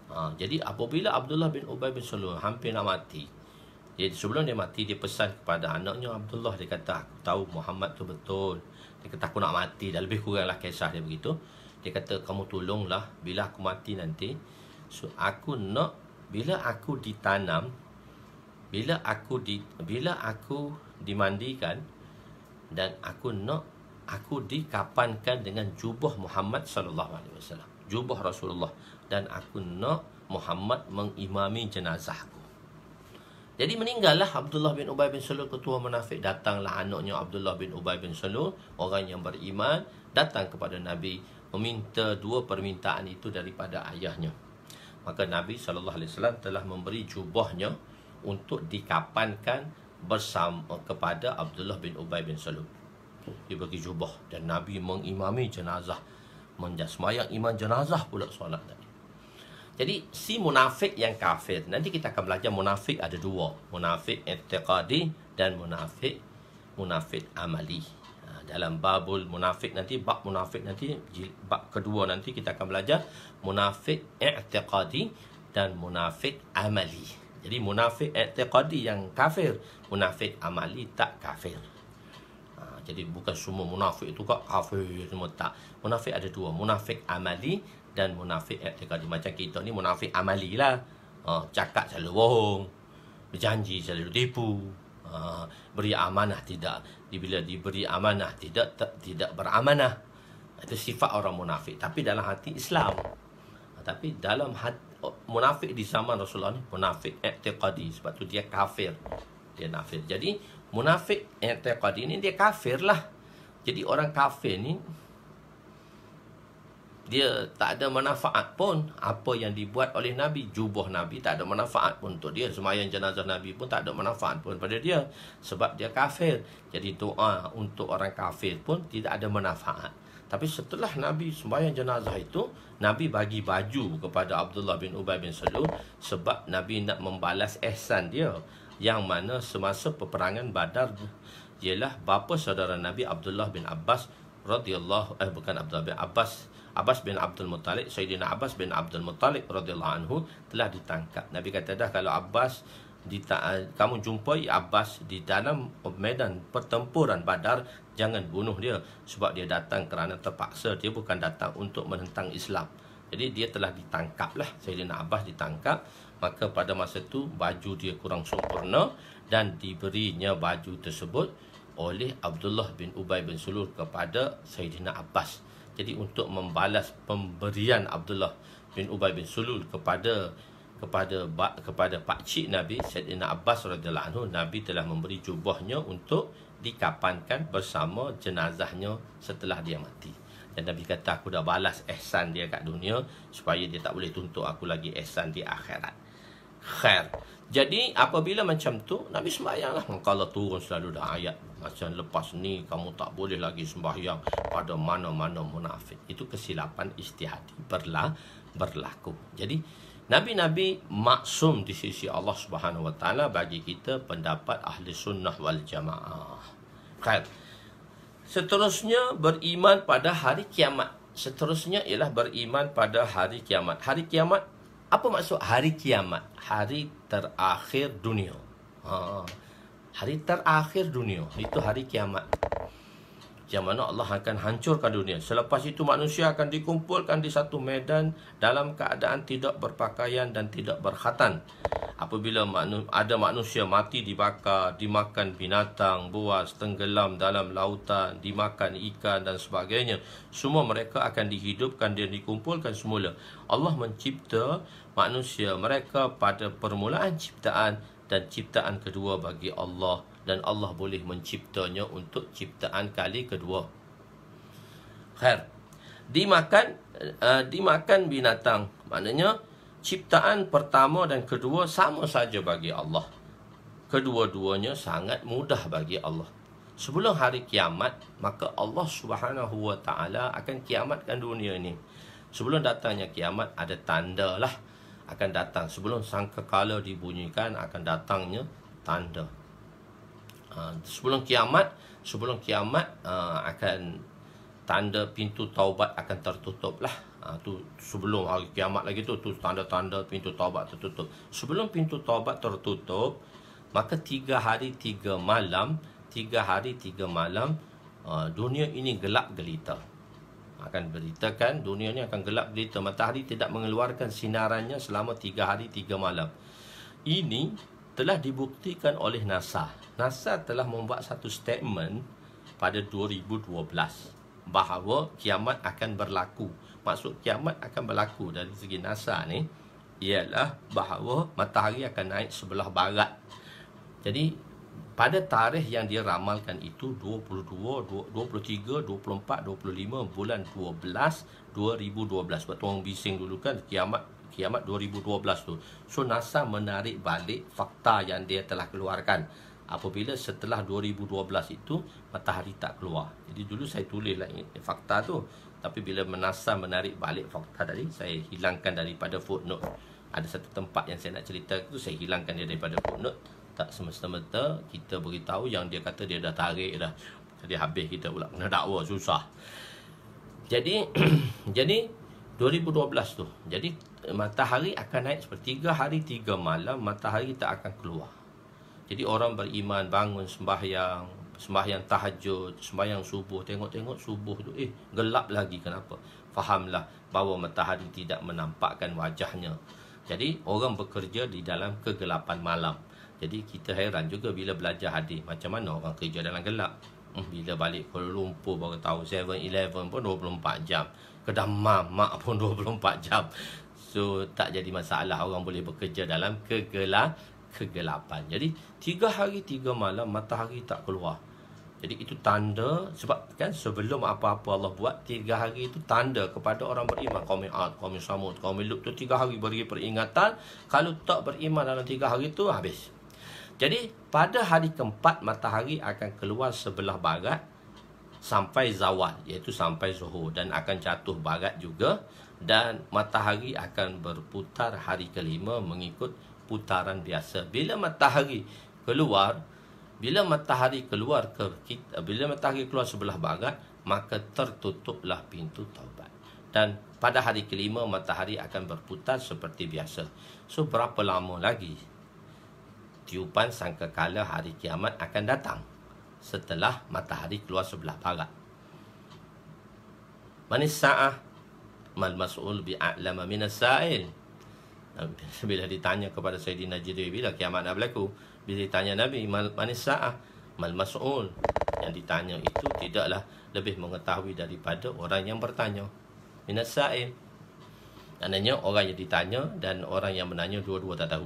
Jadi apabila Abdullah bin Ubay bin Salul hampir nak mati, jadi sebelum dia mati, dia pesan kepada anaknya Abdullah. Dia kata, aku tahu Muhammad tu betul. Dia kata, aku nak mati. Dah lebih kuranglah kisah dia begitu. Dia kata, kamu tolonglah bila aku mati nanti. So aku nak, bila aku ditanam, bila aku dimandikan, dan aku nak aku dikapankan dengan jubah Muhammad sallallahu alaihi wasallam, jubah Rasulullah, dan aku nak Muhammad mengimami jenazahku. Jadi meninggallah Abdullah bin Ubay bin Salul, ketua munafik. Datanglah anaknya Abdullah bin Ubay bin Salul, orang yang beriman, datang kepada Nabi meminta dua permintaan itu daripada ayahnya. Maka Nabi SAW telah memberi jubahnya untuk dikapankan bersama kepada Abdullah bin Ubay bin Salul. Dia bagi jubah dan Nabi mengimami jenazah, sembahyang iman jenazah pula solat tadi. Jadi si munafik yang kafir, nanti kita akan belajar munafik ada dua, munafik i'tiqadi dan munafik amali. Dalam babul munafik nanti, bab munafik nanti, bab kedua nanti kita akan belajar munafik i'tiqadi dan munafik amali. Jadi munafik i'tiqadi yang kafir, munafik amali tak kafir. Jadi bukan semua munafik itu kafir semua, tak. Munafik ada dua, munafik amali dan munafik i'tiqadi. Macam kita ni munafik amali lah. Cakap selalu bohong, berjanji selalu tipu, beri amanah tidak, bila diberi amanah tidak beramanah. Itu sifat orang munafik. Tapi dalam hati Islam. Tapi dalam hati munafik di zaman Rasulullah ni munafik i'tiqadi, sebab tu dia kafir. Dia nafir. Jadi munafik i'tiqadi ni dia kafir lah. Jadi orang kafir ni dia tak ada manfaat pun. Apa yang dibuat oleh Nabi, jubah Nabi, tak ada manfaat pun untuk dia. Sembahyang jenazah Nabi pun tak ada manfaat pun pada dia, sebab dia kafir. Jadi doa untuk orang kafir pun tidak ada manfaat. Tapi setelah Nabi sembahyang jenazah itu, Nabi bagi baju kepada Abdullah bin Ubay bin Salul, sebab Nabi nak membalas ihsan dia, yang mana semasa peperangan Badar ialah bapa saudara Nabi Abdullah bin Abbas radhiyallahu Abbas bin Abdul Muttalib, Sayyidina Abbas bin Abdul Muttalib radhiyallahu anhu telah ditangkap. Nabi kata dah, kalau Abbas kamu jumpai Abbas di dalam medan pertempuran Badar, jangan bunuh dia, sebab dia datang kerana terpaksa, dia bukan datang untuk menentang Islam. Jadi dia telah ditangkap lah, Sayyidina Abbas ditangkap. Maka pada masa itu baju dia kurang sempurna, dan diberinya baju tersebut oleh Abdullah bin Ubay bin Salul kepada Sayyidina Abbas. Jadi untuk membalas pemberian Abdullah bin Ubay bin Salul kepada pakcik Nabi Sayyidina Abbas radhiyallahu anhu, Nabi telah memberi jubahnya untuk dikapankan bersama jenazahnya setelah dia mati. Dan Nabi kata, aku dah balas ihsan dia kat dunia, supaya dia tak boleh tuntut aku lagi ihsan di akhirat. Khair. Jadi apabila macam tu, Nabi sembahyang lah. Kalau turun selalu dah ayat, macam lepas ni kamu tak boleh lagi sembahyang pada mana-mana munafik. Itu kesilapan ijtihadi berlaku. Jadi Nabi-nabi maksum di sisi Allah Subhanahu Wa Taala. Bagi kita pendapat ahli sunnah wal jamaah. Khair. Seterusnya beriman pada hari kiamat. Seterusnya ialah beriman pada hari kiamat. Hari kiamat, apa maksud hari kiamat? Hari terakhir dunia. Hari terakhir dunia, itu hari kiamat. Yang mana Allah akan hancurkan dunia. Selepas itu manusia akan dikumpulkan di satu medan dalam keadaan tidak berpakaian dan tidak berkhatan. Apabila ada manusia mati dibakar, dimakan binatang, buas, tenggelam dalam lautan, dimakan ikan dan sebagainya. Semua mereka akan dihidupkan dan dikumpulkan semula. Allah mencipta manusia mereka pada permulaan ciptaan dan ciptaan kedua bagi Allah. Dan Allah boleh menciptanya untuk ciptaan kali kedua. Khair. Dimakan binatang. Maknanya ciptaan pertama dan kedua sama saja bagi Allah. Kedua-duanya sangat mudah bagi Allah. Sebelum hari kiamat, maka Allah Subhanahu Wa Taala akan kiamatkan dunia ini. Sebelum datangnya kiamat, ada tanda lah akan datang. Sebelum sangkakala dibunyikan, akan datangnya tanda. Sebelum kiamat akan tanda pintu taubat akan tertutup lah. Tu sebelum hari kiamat lagi tu tanda-tanda pintu taubat tertutup. Sebelum pintu taubat tertutup, maka 3 hari 3 malam dunia ini gelap gelita. Akan beritakan dunia ini akan gelap gelita. Matahari tidak mengeluarkan sinarannya selama 3 hari 3 malam. Ini telah dibuktikan oleh NASA. NASA telah membuat satu statement pada 2012 bahawa kiamat akan berlaku. Maksud kiamat akan berlaku dari segi NASA ni ialah bahawa matahari akan naik sebelah barat. Jadi pada tarikh yang dia ramalkan itu 22, 23, 24, 25 bulan 12 2012. Waktu orang bising dulu kan kiamat 2012 tu. So NASA menarik balik fakta yang dia telah keluarkan. Apabila setelah 2012 itu matahari tak keluar. Jadi dulu saya tulislah fakta tu. Tapi bila NASA menarik balik fakta tadi, saya hilangkan daripada footnote. Ada satu tempat yang saya nak cerita tu, saya hilangkan dia daripada footnote. Tak semesta-mesta kita beritahu yang dia kata dia dah tarik dah. Jadi habis kita pula kena dakwa, susah. Jadi 2012 tu. Jadi matahari akan naik seperti 3 hari 3 malam, matahari tak akan keluar. Jadi orang beriman bangun sembahyang tahajud, sembahyang subuh, tengok-tengok subuh tu gelap lagi. Kenapa? Fahamlah bahawa matahari tidak menampakkan wajahnya. Jadi orang bekerja di dalam kegelapan malam. Jadi kita heran juga bila belajar hadis, macam mana orang kerja dalam gelap. Bila balik Kuala Lumpur baru tahu 7-Eleven pun 24 jam. Kedai mamak pun 24 jam. So tak jadi masalah orang boleh bekerja dalam kegelapan. Jadi 3 hari 3 malam matahari tak keluar. Jadi itu tanda, sebab kan sebelum apa-apa Allah buat 3 hari itu tanda kepada orang beriman. Kaum Ad, kaum Samud, kaum Lut tu 3 hari beri peringatan. Kalau tak beriman dalam 3 hari itu habis. Jadi pada hari keempat matahari akan keluar sebelah barat sampai zawal, iaitu sampai zuhur, dan akan jatuh barat juga. Dan matahari akan berputar hari kelima mengikut putaran biasa. Bila matahari keluar sebelah barat, maka tertutuplah pintu taubat. Dan pada hari kelima matahari akan berputar seperti biasa. So berapa lama lagi tiupan sangkakala hari kiamat akan datang setelah matahari keluar sebelah barat? Manis sa'ah mal mas'ul bi'a'lama minas sa'il. Bila ditanya kepada Sayyidina Jibril, bila kiamat nak berlaku, bila ditanya Nabi, manis sa'ah mal mas'ul, yang ditanya itu tidaklah lebih mengetahui daripada orang yang bertanya. Minas sa'il, maknanya orang yang ditanya dan orang yang menanya dua-dua tak tahu.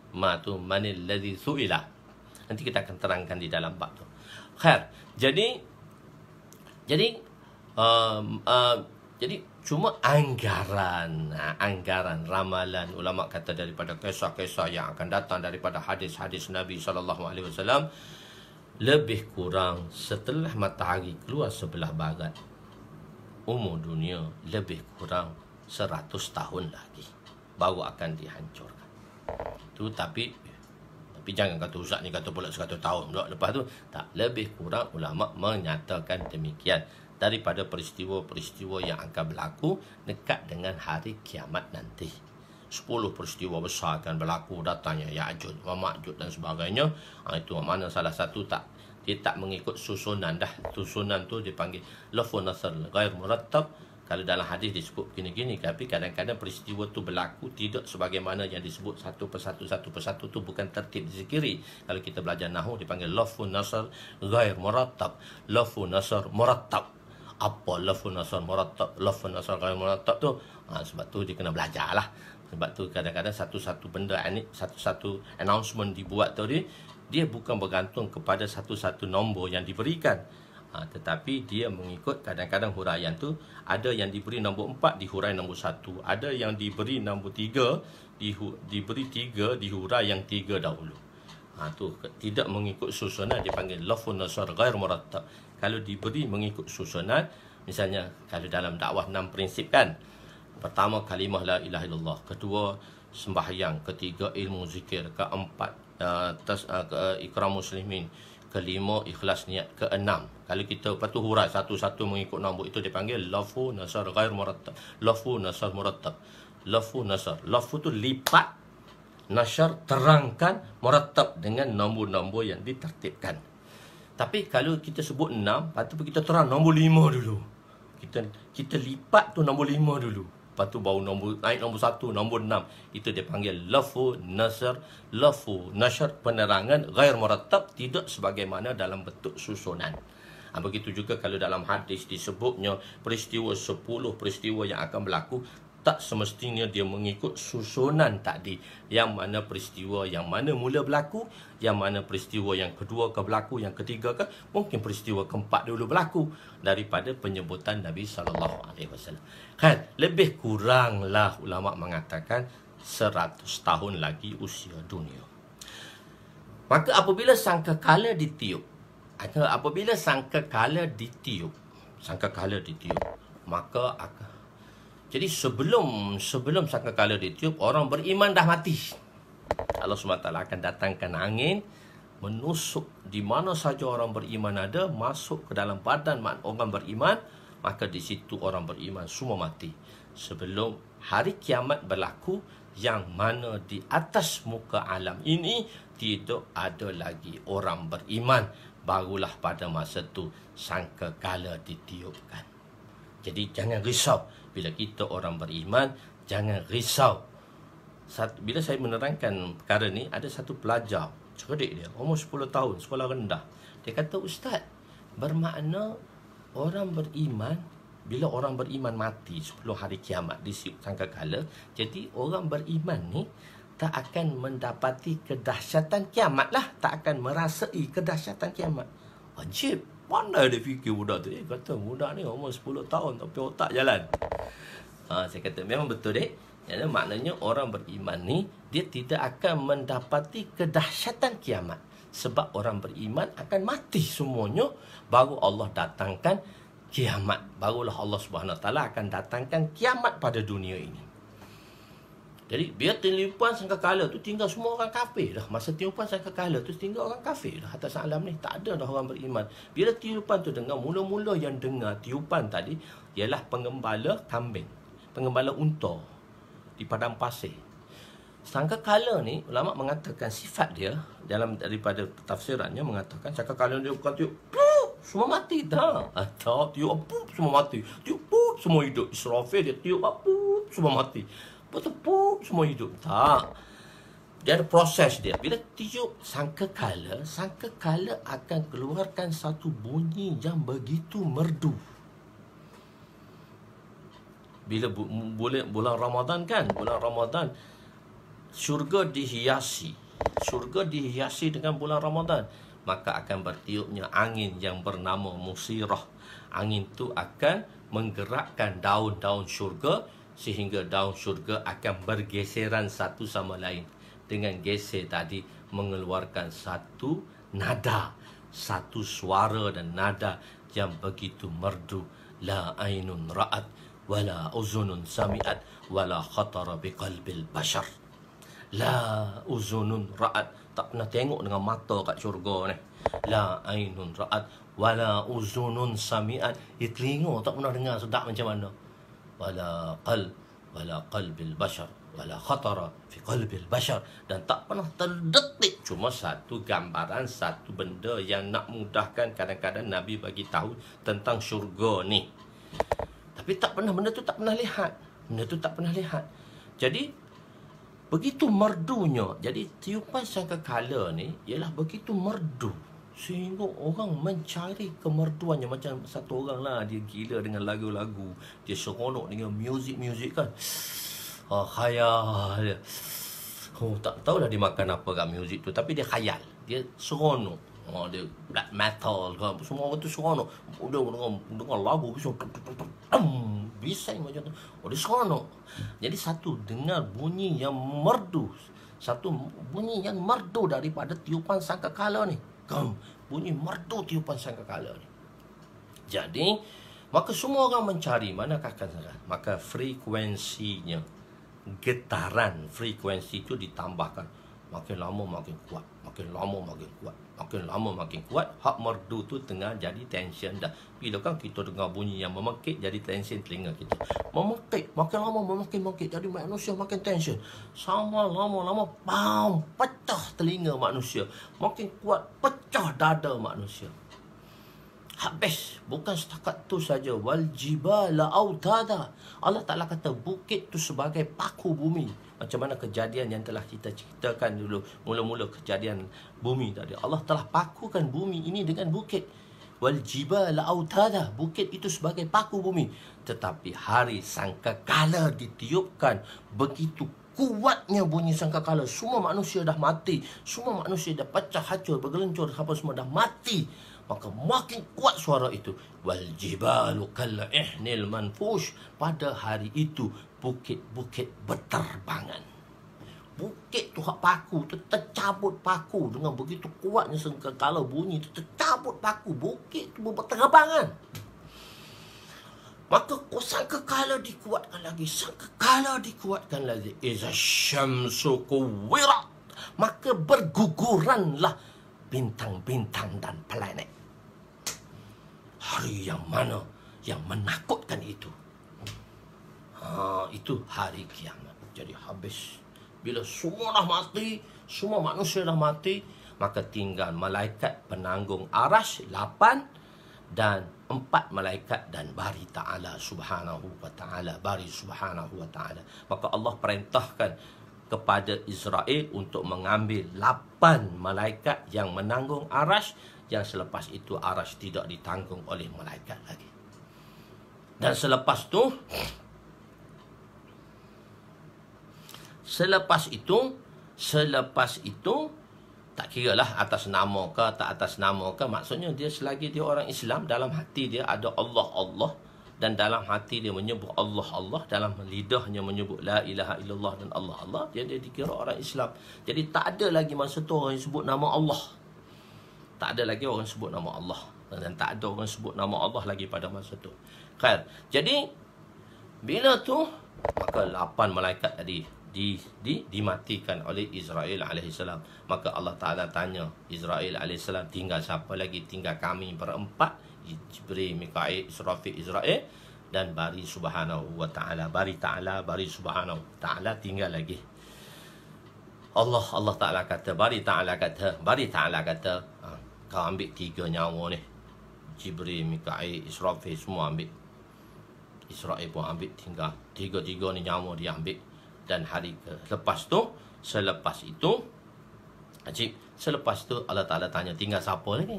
Ma tu manil ladzi su'ila. Nanti kita akan terangkan di dalam bab tu. Khair. Jadi cuma anggaran ramalan ulama kata daripada kisah-kisah yang akan datang daripada hadis-hadis Nabi SAW, lebih kurang setelah matahari keluar sebelah barat, umur dunia lebih kurang 100 tahun lagi. baru akan dihancurkan. Tu tapi jangan kata ustaz ni kata pula 100 tahun pula lepas tu. Tak, lebih kurang ulama menyatakan demikian daripada peristiwa-peristiwa yang akan berlaku dekat dengan hari kiamat nanti. 10 peristiwa besar akan berlaku, datangnya Ya'juj wa Ma'juj dan sebagainya. Itu mana salah satu dia tak mengikut susunan dah. Susunan tu dipanggil lafun nasr ghair murattab. Kalau dalam hadis disebut gini-gini, tapi kadang-kadang peristiwa tu berlaku tidak sebagaimana yang disebut satu persatu tu bukan tertib dizikiri. Kalau kita belajar nahwu dipanggil lafun nasr ghair murattab, lafun nasr murattab. Apa lafun nasr murattab, lafun nasr ghair murattab tu? Sebab tu dia kena belajar lah. Sebab tu kadang-kadang satu-satu benda ni, satu-satu announcement dibuat tu dia bukan bergantung kepada satu-satu nombor yang diberikan. Tetapi dia mengikut kadang-kadang huraian tu. Ada yang diberi nombor 4 dihurai nombor 1. Ada yang diberi nombor 3 diberi 3 dihurai yang 3 dahulu. Tu tidak mengikut susunan dipanggil lafun nasr ghair murattab. Kalau diberi mengikut susunan, misalnya kalau dalam dakwah 6 prinsip kan. Pertama kalimah la ilaha illallah, kedua sembahyang, ketiga ilmu zikir, keempat ikram muslimin, kelima ikhlas niat, keenam kalau kita lepas tu hurai satu-satu mengikut nombor itu dipanggil lafu nasr ghair murattab. Lafu nasr murattab. Lafu nasr, lafu tu lipat, nasr terangkan, murattab dengan nombor-nombor yang ditertibkan. Tapi kalau kita sebut 6, patut kita terang nombor 5 dulu. Kita lipat tu nombor 5 dulu. Lepas tu baru naik nombor 1, nombor 6. Itu dipanggil lafu nasr, lafu nasr, penerangan ghair murattab, tidak sebagaimana dalam bentuk susunan. Begitu juga kalau dalam hadis disebutnya peristiwa 10 peristiwa yang akan berlaku, tak semestinya dia mengikut susunan tadi. Yang mana peristiwa yang mana mula berlaku, yang mana peristiwa yang kedua ke berlaku, yang ketiga ke, mungkin peristiwa keempat dulu berlaku daripada penyebutan Nabi SAW. Kan, lebih kuranglah ulama mengatakan 100 tahun lagi usia dunia. Maka apabila sangkakala ditiup, maka jadi sebelum sangkakala ditiup, orang beriman dah mati. Allah SWT akan datangkan angin menusuk di mana saja orang beriman ada, masuk ke dalam badan orang beriman, maka di situ orang beriman semua mati. Sebelum hari kiamat berlaku, yang mana di atas muka alam ini tidak ada lagi orang beriman, barulah pada masa itu sangkakala ditiupkan. Jadi jangan risau bila kita orang beriman, jangan risau. Bila saya menerangkan perkara ni, ada satu pelajar cerdik, dia umur 10 tahun, sekolah rendah. Dia kata, ustaz, bermakna orang beriman, bila orang beriman mati sebelum hari kiamat di sangkakala, jadi orang beriman ni tak akan mendapati kedahsyatan kiamat lah, tak akan merasai kedahsyatan kiamat. Wajib. Mana dia fikir budak tu? Kata budak ni umur 10 tahun tapi otak jalan. Saya kata memang betul dek. Jadi maknanya orang beriman ni dia tidak akan mendapati kedahsyatan kiamat. Sebab orang beriman akan mati semuanya, baru Allah datangkan kiamat. Barulah Allah SWT akan datangkan kiamat pada dunia ini. Jadi biar tiupan sangkakala tu tinggal semua orang kafir dah. Masa tiupan sangkakala tu tinggal orang kafir dah atas alam ni. Tak ada dah orang beriman. Bila tiupan tu dengar, mula-mula yang dengar tiupan tadi ialah pengembala kambing, pengembala unta di padang pasir. Sangkakala ni ulama mengatakan sifat dia dalam daripada tafsirannya mengatakan sangkakala dia bukan tiup semua mati dah. Atau tiup semua mati. Tiup semua hidup. Israfil dia tiup semua mati. Bertepuk semua hidup. Tak. Dia ada proses dia. Bila tiup sangkakala akan keluarkan satu bunyi yang begitu merdu. Bila bulan Ramadan kan, bulan Ramadan syurga dihiasi dengan bulan Ramadan, maka akan bertiupnya angin yang bernama musirah. Angin tu akan menggerakkan daun-daun syurga, sehingga daun syurga akan bergeseran satu sama lain. Dengan geser tadi mengeluarkan satu nada, satu suara dan nada yang begitu merdu. La ainun ra'at wala uzunun sami'at wala khatara biqalbil bashar. La uzunun ra'at, tak pernah tengok dengan mata kat syurga ni. La ainun ra'at wala uzunun sami'at, telinga tak pernah dengar sedap macam mana. Wala qalbil bashar wala khatara fi qalbil bashar, dan tak pernah terdetik. Cuma satu gambaran, satu benda yang nak mudahkan. Kadang-kadang Nabi bagi tahu tentang syurga ni, tapi tak pernah, benda tu tak pernah lihat. Benda tu tak pernah lihat. Jadi begitu merdunya. Jadi tiupan sangkakala ni ialah begitu merdu sehingga orang mencari kemerduannya. Macam satu orang lah, dia gila dengan lagu-lagu, dia seronok dengan muzik-muzik kan. Khayal dia. Tak tahulah dia makan apa kat muzik tu, tapi dia khayal, dia seronok. Dia black metal kan, semua orang tu seronok. Dia dengar lagu bising macam tu. Dia seronok. Jadi satu dengar bunyi yang merdu, satu bunyi yang merdu daripada tiupan sangkakala ni. Bunyi merdu tiupan sangkakala ni. Jadi maka semua orang mencari manakah akan salah. Maka frekuensinya, getaran frekuensi itu ditambahkan. Makin lama makin kuat, makin lama makin kuat, makin lama makin kuat. Hak merdu tu tengah jadi tension dah. Bila kan kita dengar bunyi yang memekik, jadi tension telinga kita. Memekik, makin lama memakin-makik, jadi manusia makin tension. Sama lama-lama, pecah telinga manusia. Makin kuat, pecah dada manusia. Habis. Bukan setakat tu saja. Wal jibala autada. Allah Ta'ala kata bukit tu sebagai paku bumi. Macam mana kejadian yang telah kita ceritakan dulu, mula-mula kejadian bumi tadi. Allah telah pakukan bumi ini dengan bukit. Wal jibala autada. Bukit itu sebagai paku bumi. Tetapi hari sangkakala ditiupkan, begitu kuatnya bunyi sangkakala, semua manusia dah mati, semua manusia dah pecah hancur, bergelencur, apa semua dah mati. Maka makin kuat suara itu. Wal jibalu kal ihnil manfush. Pada hari itu bukit-bukit berterbangan. Bukit tu hak paku tu tercabut paku dengan begitu kuatnya sangkakala bunyi tu tercabut paku. Bukit tu berterbangan. Maka sangkakala dikuatkan lagi, sangkakala dikuatkan lagi. Iza syamsu kuwirat. Maka berguguranlah bintang-bintang dan planet. Hari yang mana yang menakutkan itu? Itu hari kiamat. Jadi habis. Bila semua dah mati, semua manusia dah mati, maka tinggal malaikat penanggung arash 8 dan 4 malaikat dan bari ta'ala subhanahu wa ta'ala. Bari subhanahu wa ta'ala. Maka Allah perintahkan kepada Israel untuk mengambil 8 malaikat yang menanggung arash, yang selepas itu arash tidak ditanggung oleh malaikat lagi. Dan selepas itu tak kiralah atas nama ke tak atas nama ke, maksudnya dia selagi dia orang Islam, dalam hati dia ada Allah, dan dalam hati dia menyebut Allah, dalam lidahnya menyebut la ilaha illallah dan Allah, dia dikira orang Islam. Jadi tak ada lagi masa tu orang yang sebut nama Allah. Tak ada lagi orang sebut nama Allah, dan tak ada orang sebut nama Allah lagi pada masa tu. Khair. Jadi bila tu maka 8 malaikat tadi dimatikan oleh Israel alaihissalam. Maka Allah Ta'ala tanya Israel alaihissalam, tinggal siapa lagi? Tinggal kami berempat, Jibril, Mikail, Israfil, Israel dan bari subhanahu wa ta'ala. Bari subhanahu wa ta'ala tinggal lagi. Allah Ta'ala kata, bari ta'ala kata, kau ambil 3 nyawa ni. Jibril, Mikail, Israfil semua ambil. Israel pun ambil, tinggal 3 ni nyawa dia ambil. Dan hari selepas itu ajib, selepas tu Allah Ta'ala tanya, tinggal siapa lagi?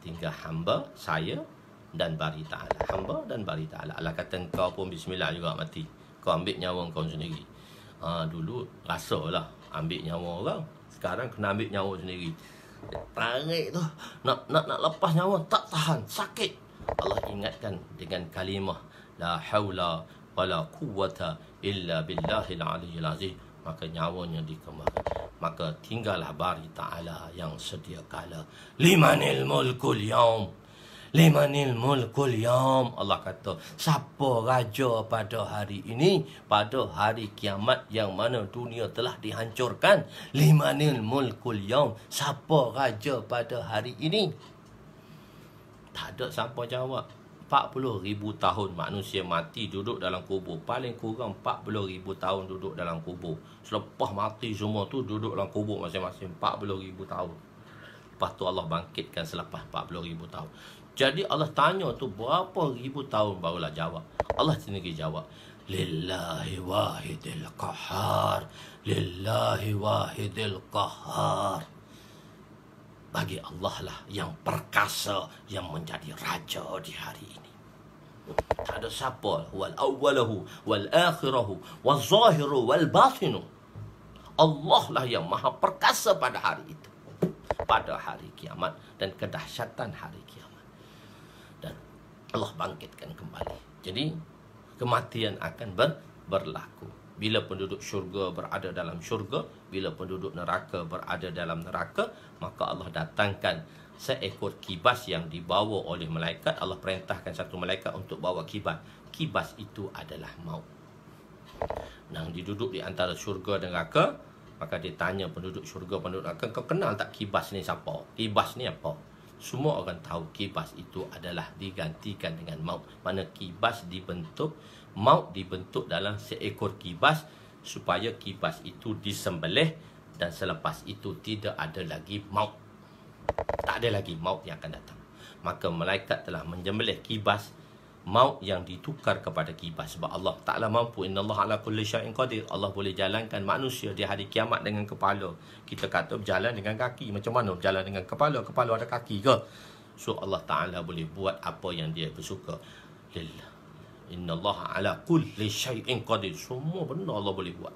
Tinggal hamba saya dan bari ta'ala. Hamba dan bari ta'ala. Allah kata kau pun bismillah juga mati. Kau ambil nyawa kau sendiri. Dulu rasalah ambil nyawa orang, sekarang kena ambil nyawa sendiri. Tarik tu nak lepas nyawa, tak tahan, sakit. Allah ingatkan dengan kalimah la haula wala quwwata illa billahil aliyyil azim. Maka nyawanya dikembangkan. Maka tinggallah bari ta'ala yang sedia kala. Limanil mulkul yaum. Limanil mulkul yaum. Allah kata, siapa raja pada hari ini, pada hari kiamat yang mana dunia telah dihancurkan? Limanil mulkul yaum. Siapa raja pada hari ini? Tak ada siapa jawab. 40,000 tahun manusia mati duduk dalam kubur. Paling kurang 40,000 tahun duduk dalam kubur. Selepas mati semua tu duduk dalam kubur masing-masing 40,000 tahun. Lepas tu Allah bangkitkan selepas 40,000 tahun. Jadi Allah tanya tu berapa ribu tahun barulah jawab. Allah sendiri jawab, Lillahi wahidil qahar. Lillahi wahidil qahar. Bagi Allah lah yang perkasa, yang menjadi raja di hari ini. Tak ada siapa. Wal awwalahu, wal akhirahu, wal zahiru, wal batinu. Allah lah yang maha perkasa pada hari itu. Pada hari kiamat dan kedahsyatan hari kiamat. Dan Allah bangkitkan kembali. Jadi kematian akan berlaku. Bila penduduk syurga berada dalam syurga, bila penduduk neraka berada dalam neraka, maka Allah datangkan seekor kibas yang dibawa oleh malaikat. Allah perintahkan satu malaikat untuk bawa kibas. Kibas itu adalah maut. Nang diduduk di antara syurga dan neraka, maka dia tanya penduduk syurga, penduduk neraka, kau kenal tak kibas ni siapa? Kibas ni apa? Semua orang tahu kibas itu adalah digantikan dengan maut. Mana kibas dibentuk, maut dibentuk dalam seekor kibas supaya kibas itu disembelih dan selepas itu tidak ada lagi maut. Tak ada lagi maut yang akan datang. Maka malaikat telah menyembelih kibas, maut yang ditukar kepada kibas. Sebab Allah Ta'ala mampu. Innallaha ala kulli syai'in qadir. Allah boleh jalankan manusia di hari kiamat dengan kepala. Kita kata berjalan dengan kaki. Macam mana berjalan dengan kepala? Kepala ada kaki ke? So Allah Ta'ala boleh buat apa yang dia bersuka. Lillah. Innallaha ala kulli syai'in qadir. Semua benda Allah boleh buat.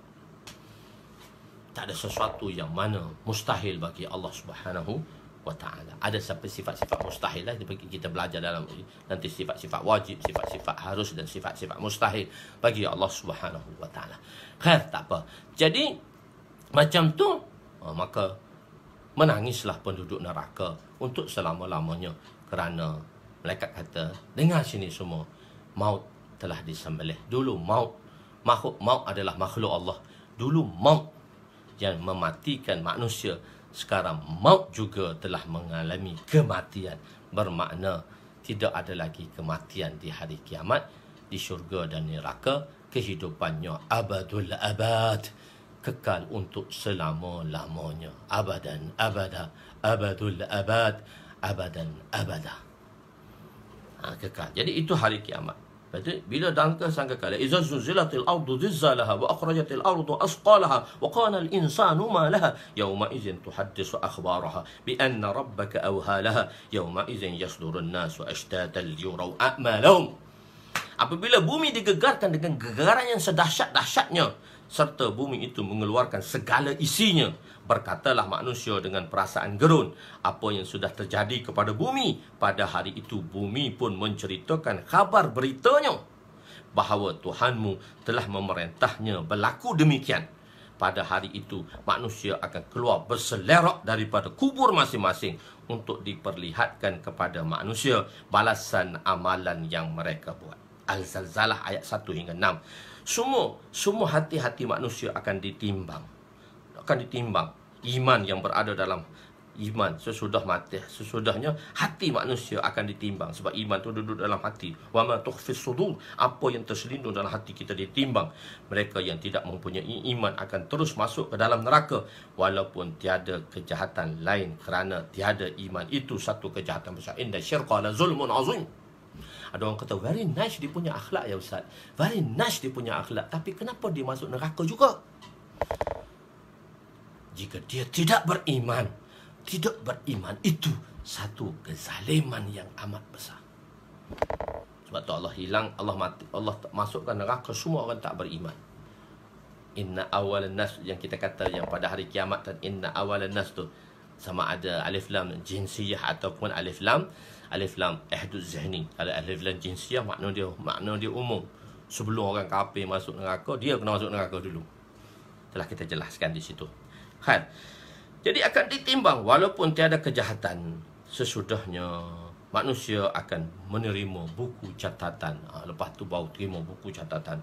Tak ada sesuatu yang mana mustahil bagi Allah Subhanahu wa ta'ala. Ada sampai sifat-sifat mustahil lah. Kita belajar dalam nanti sifat-sifat wajib, sifat-sifat harus dan sifat-sifat mustahil bagi Allah Subhanahu wa ta'ala. Khair, tak apa. Jadi macam tu, maka menangislah penduduk neraka untuk selama-lamanya. Kerana malaikat kata, dengar sini semua, maut telah disembelih. Dulu makhluk maut adalah makhluk Allah. Dulu maut yang mematikan manusia, sekarang maut juga telah mengalami kematian. Bermakna tidak ada lagi kematian di hari kiamat. Di syurga dan neraka kehidupannya abadul abad, kekal untuk selama-lamanya. Abadan abada, abadul abad, abadan abada. Kekal. Jadi itu hari kiamat. Bila dangka sangkakala, iza zulzilatil ardu zilzalaha wa akhrajatil ardu asqalaha wa qala al insanu ma laha yawma idzin tuhaddisu akhbaraha bi anna rabbaka awhalaha yawma idzin yasdurun nasu ashtatan liyuraw a'malahum. Apabila bumi digegarkan dengan gegaran yang sedahsyat-dahsyatnya, serta bumi itu mengeluarkan segala isinya, berkatalah manusia dengan perasaan gerun apa yang sudah terjadi kepada bumi. Pada hari itu bumi pun menceritakan kabar beritanya bahawa Tuhanmu telah memerintahnya berlaku demikian. Pada hari itu manusia akan keluar berselerak daripada kubur masing-masing untuk diperlihatkan kepada manusia balasan amalan yang mereka buat. Al-Zalzalah ayat 1 hingga 6. Semua hati-hati manusia akan ditimbang. Iman yang berada dalam iman sesudah mati, sesudahnya hati manusia akan ditimbang. Sebab iman itu duduk dalam hati. Wa ma tukhfis sudur, apa yang terselindung dalam hati kita ditimbang. Mereka yang tidak mempunyai iman akan terus masuk ke dalam neraka, walaupun tiada kejahatan lain, kerana tiada iman itu satu kejahatan besar. Inna syirka la zulmun azim. Ada orang kata, very nice dia punya akhlak ya Ustaz, very nice dia punya akhlak, tapi kenapa dia masuk neraka juga? Jika dia tidak beriman itu satu kezaliman yang amat besar. Sebab tu Allah hilang, Allah masukkan neraka semua orang tak beriman. Inna awalan nas, yang kita kata yang pada hari kiamat, dan inna awalan nas tu sama ada alif lam jinsiyah ataupun alif lam ihduz zihni. Kalau alif lam jinsiyah makna dia umum. Sebelum orang kafir masuk neraka, dia kena masuk neraka dulu. Telah kita jelaskan di situ. Jadi akan ditimbang walaupun tiada kejahatan. Sesudahnya manusia akan menerima buku catatan. Lepas tu baru terima buku catatan.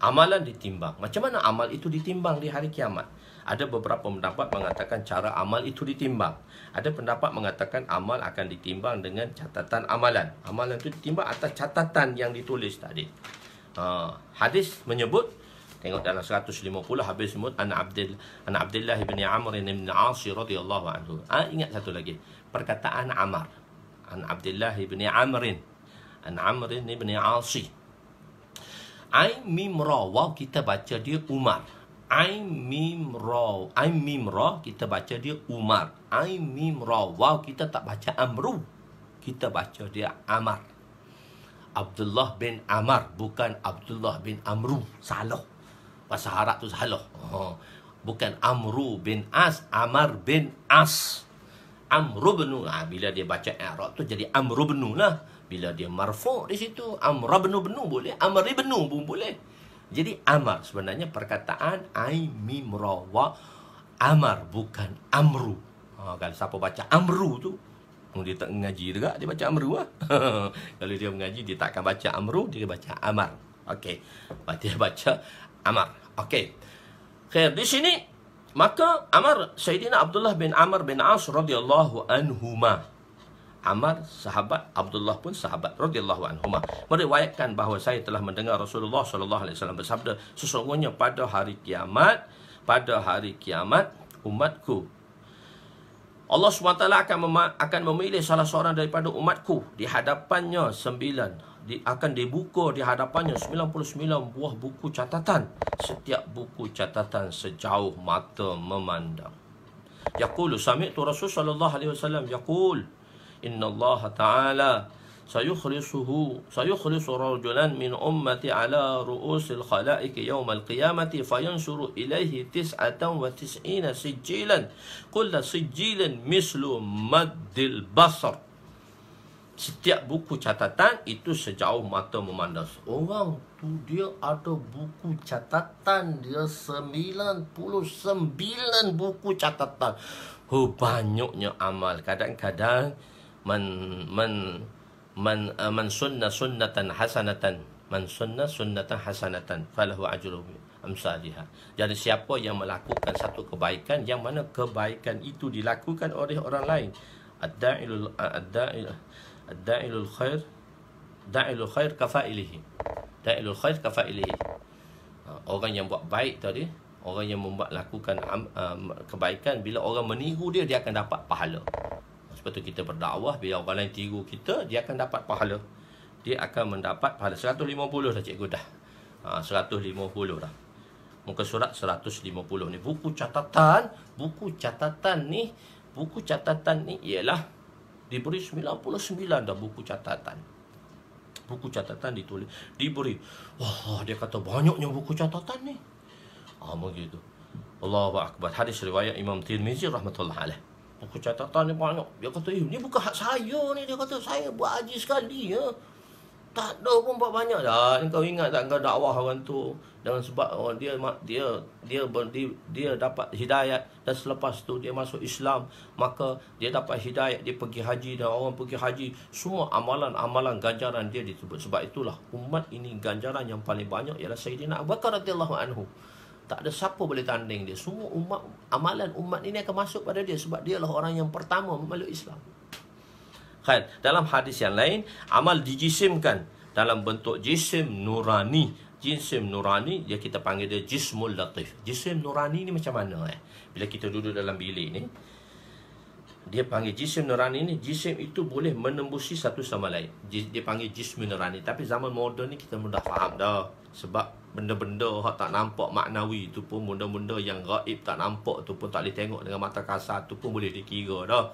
Amalan ditimbang. Macam mana amal itu ditimbang di hari kiamat? Ada beberapa pendapat mengatakan cara amal itu ditimbang. Ada pendapat mengatakan amal akan ditimbang dengan catatan amalan. Amalan itu ditimbang atas catatan yang ditulis tadi. Hadis menyebut, tengok dalam 150 habis sebut an Abdullah bin Amr bin As radhiyallahu anhu. Ingat satu lagi. Perkataan Amar. An Abdullah bin Amr bin As. Ain mim ra waw kita baca dia Umar. Ain mim ra kita baca dia Umar. Ain mim ra waw kita tak baca Amru. Kita baca dia Amar. Abdullah bin Amar, bukan Abdullah bin Amru. Salah. Bahasa Arab tu salah. Bukan Amru bin As, Amar bin As. Amru bin, bila dia baca i'rab tu jadi Amru bin lah. Bila dia marfu' di situ Amr bin boleh, Amr bin pun boleh. Jadi Amar sebenarnya perkataan ai mim ra wa Amar, bukan Amru. Kalau siapa baca Amru tu, dia tak mengaji juga, dia baca Amru lah. Kalau dia mengaji, dia tak akan baca Amru, dia baca Amar. Okey. Dia baca Amar. Okey. Khair, di sini maka Amar, Sayyidina Abdullah bin Amr bin As radhiyallahu anhuma. Amar sahabat, Abdullah pun sahabat radhiyallahu anhuma, meriwayatkan bahawa saya telah mendengar Rasulullah sallallahu alaihi wasallam bersabda, sesungguhnya pada hari kiamat umatku, Allah SWT akan memilih salah seorang daripada umatku, di hadapannya akan dibuka di hadapannya 99 buah buku catatan, setiap buku catatan sejauh mata memandang. Yaqulu sami'tu Rasul sallallahu alaihi wasallam yaqul, Inna Allah Ta'ala sayukhlisu rajulan min ummati ala ru'usil khalaiki yawmal qiyamati fayansuru ilaihi 99 sijjilan kulla sijjilin mislu maddil basar. Setiap buku catatan itu sejauh mata memandang. Orang tu dia ada buku catatan, dia 99 buku catatan. Banyaknya amal. Kadang-kadang man sunna sunnatan hasanatan falahu ajru amsalihha. Jadi siapa yang melakukan satu kebaikan yang mana kebaikan itu dilakukan oleh orang lain, ad-da'ilul khair kafailihi. Da'ilul khair kafailihi. Orang yang buat baik tadi, orang yang lakukan kebaikan, bila orang meniru dia akan dapat pahala. Sebab tu kita berdakwah, bila orang lain tiru kita, dia akan dapat pahala. Dia akan mendapat pahala. 150 dah cikgu dah. 150 dah. Muka surat 150 ni. Buku catatan ni ialah diberi 99 dah buku catatan. Buku catatan ditulis, diberi. Wah, dia kata banyaknya buku catatan ni. Begitu. Allahu akbar. Hadis riwayat Imam Tirmizi rahmatullah alaih. Buku catatan ni banyak. Dia kata, ni bukan hak saya ni. Dia kata, saya buat haji sekali ya. Tak ada pun buat banyak dah. Kau ingat tak kau dakwah orang tu dengan sebab dia dapat hidayat, dan selepas tu dia masuk Islam, maka dia dapat hidayat, dia pergi haji, dan orang pergi haji semua amalan ganjaran dia disebut. Sebab itulah umat ini ganjaran yang paling banyak ialah Sayyidina Abu Bakar radhiyallahu anhu. Tak ada siapa boleh tanding dia. Semua amalan umat ini akan masuk pada dia, sebab dia lah orang yang pertama memeluk Islam. Kan? Dalam hadis yang lain, amal dijisimkan dalam bentuk jisim nurani. Jisim nurani, dia kita panggil dia jismul latif. Jisim nurani ni macam mana? Bila kita duduk dalam bilik ni, dia panggil jisim nurani ni, jisim itu boleh menembusi satu sama lain. Dia panggil jism nurani. Tapi zaman moden ni kita mudah faham dah. Sebab benda-benda yang tak nampak maknawi tu pun, benda-benda yang gaib tak nampak tu pun, tak boleh tengok dengan mata kasar tu pun boleh dikira dah.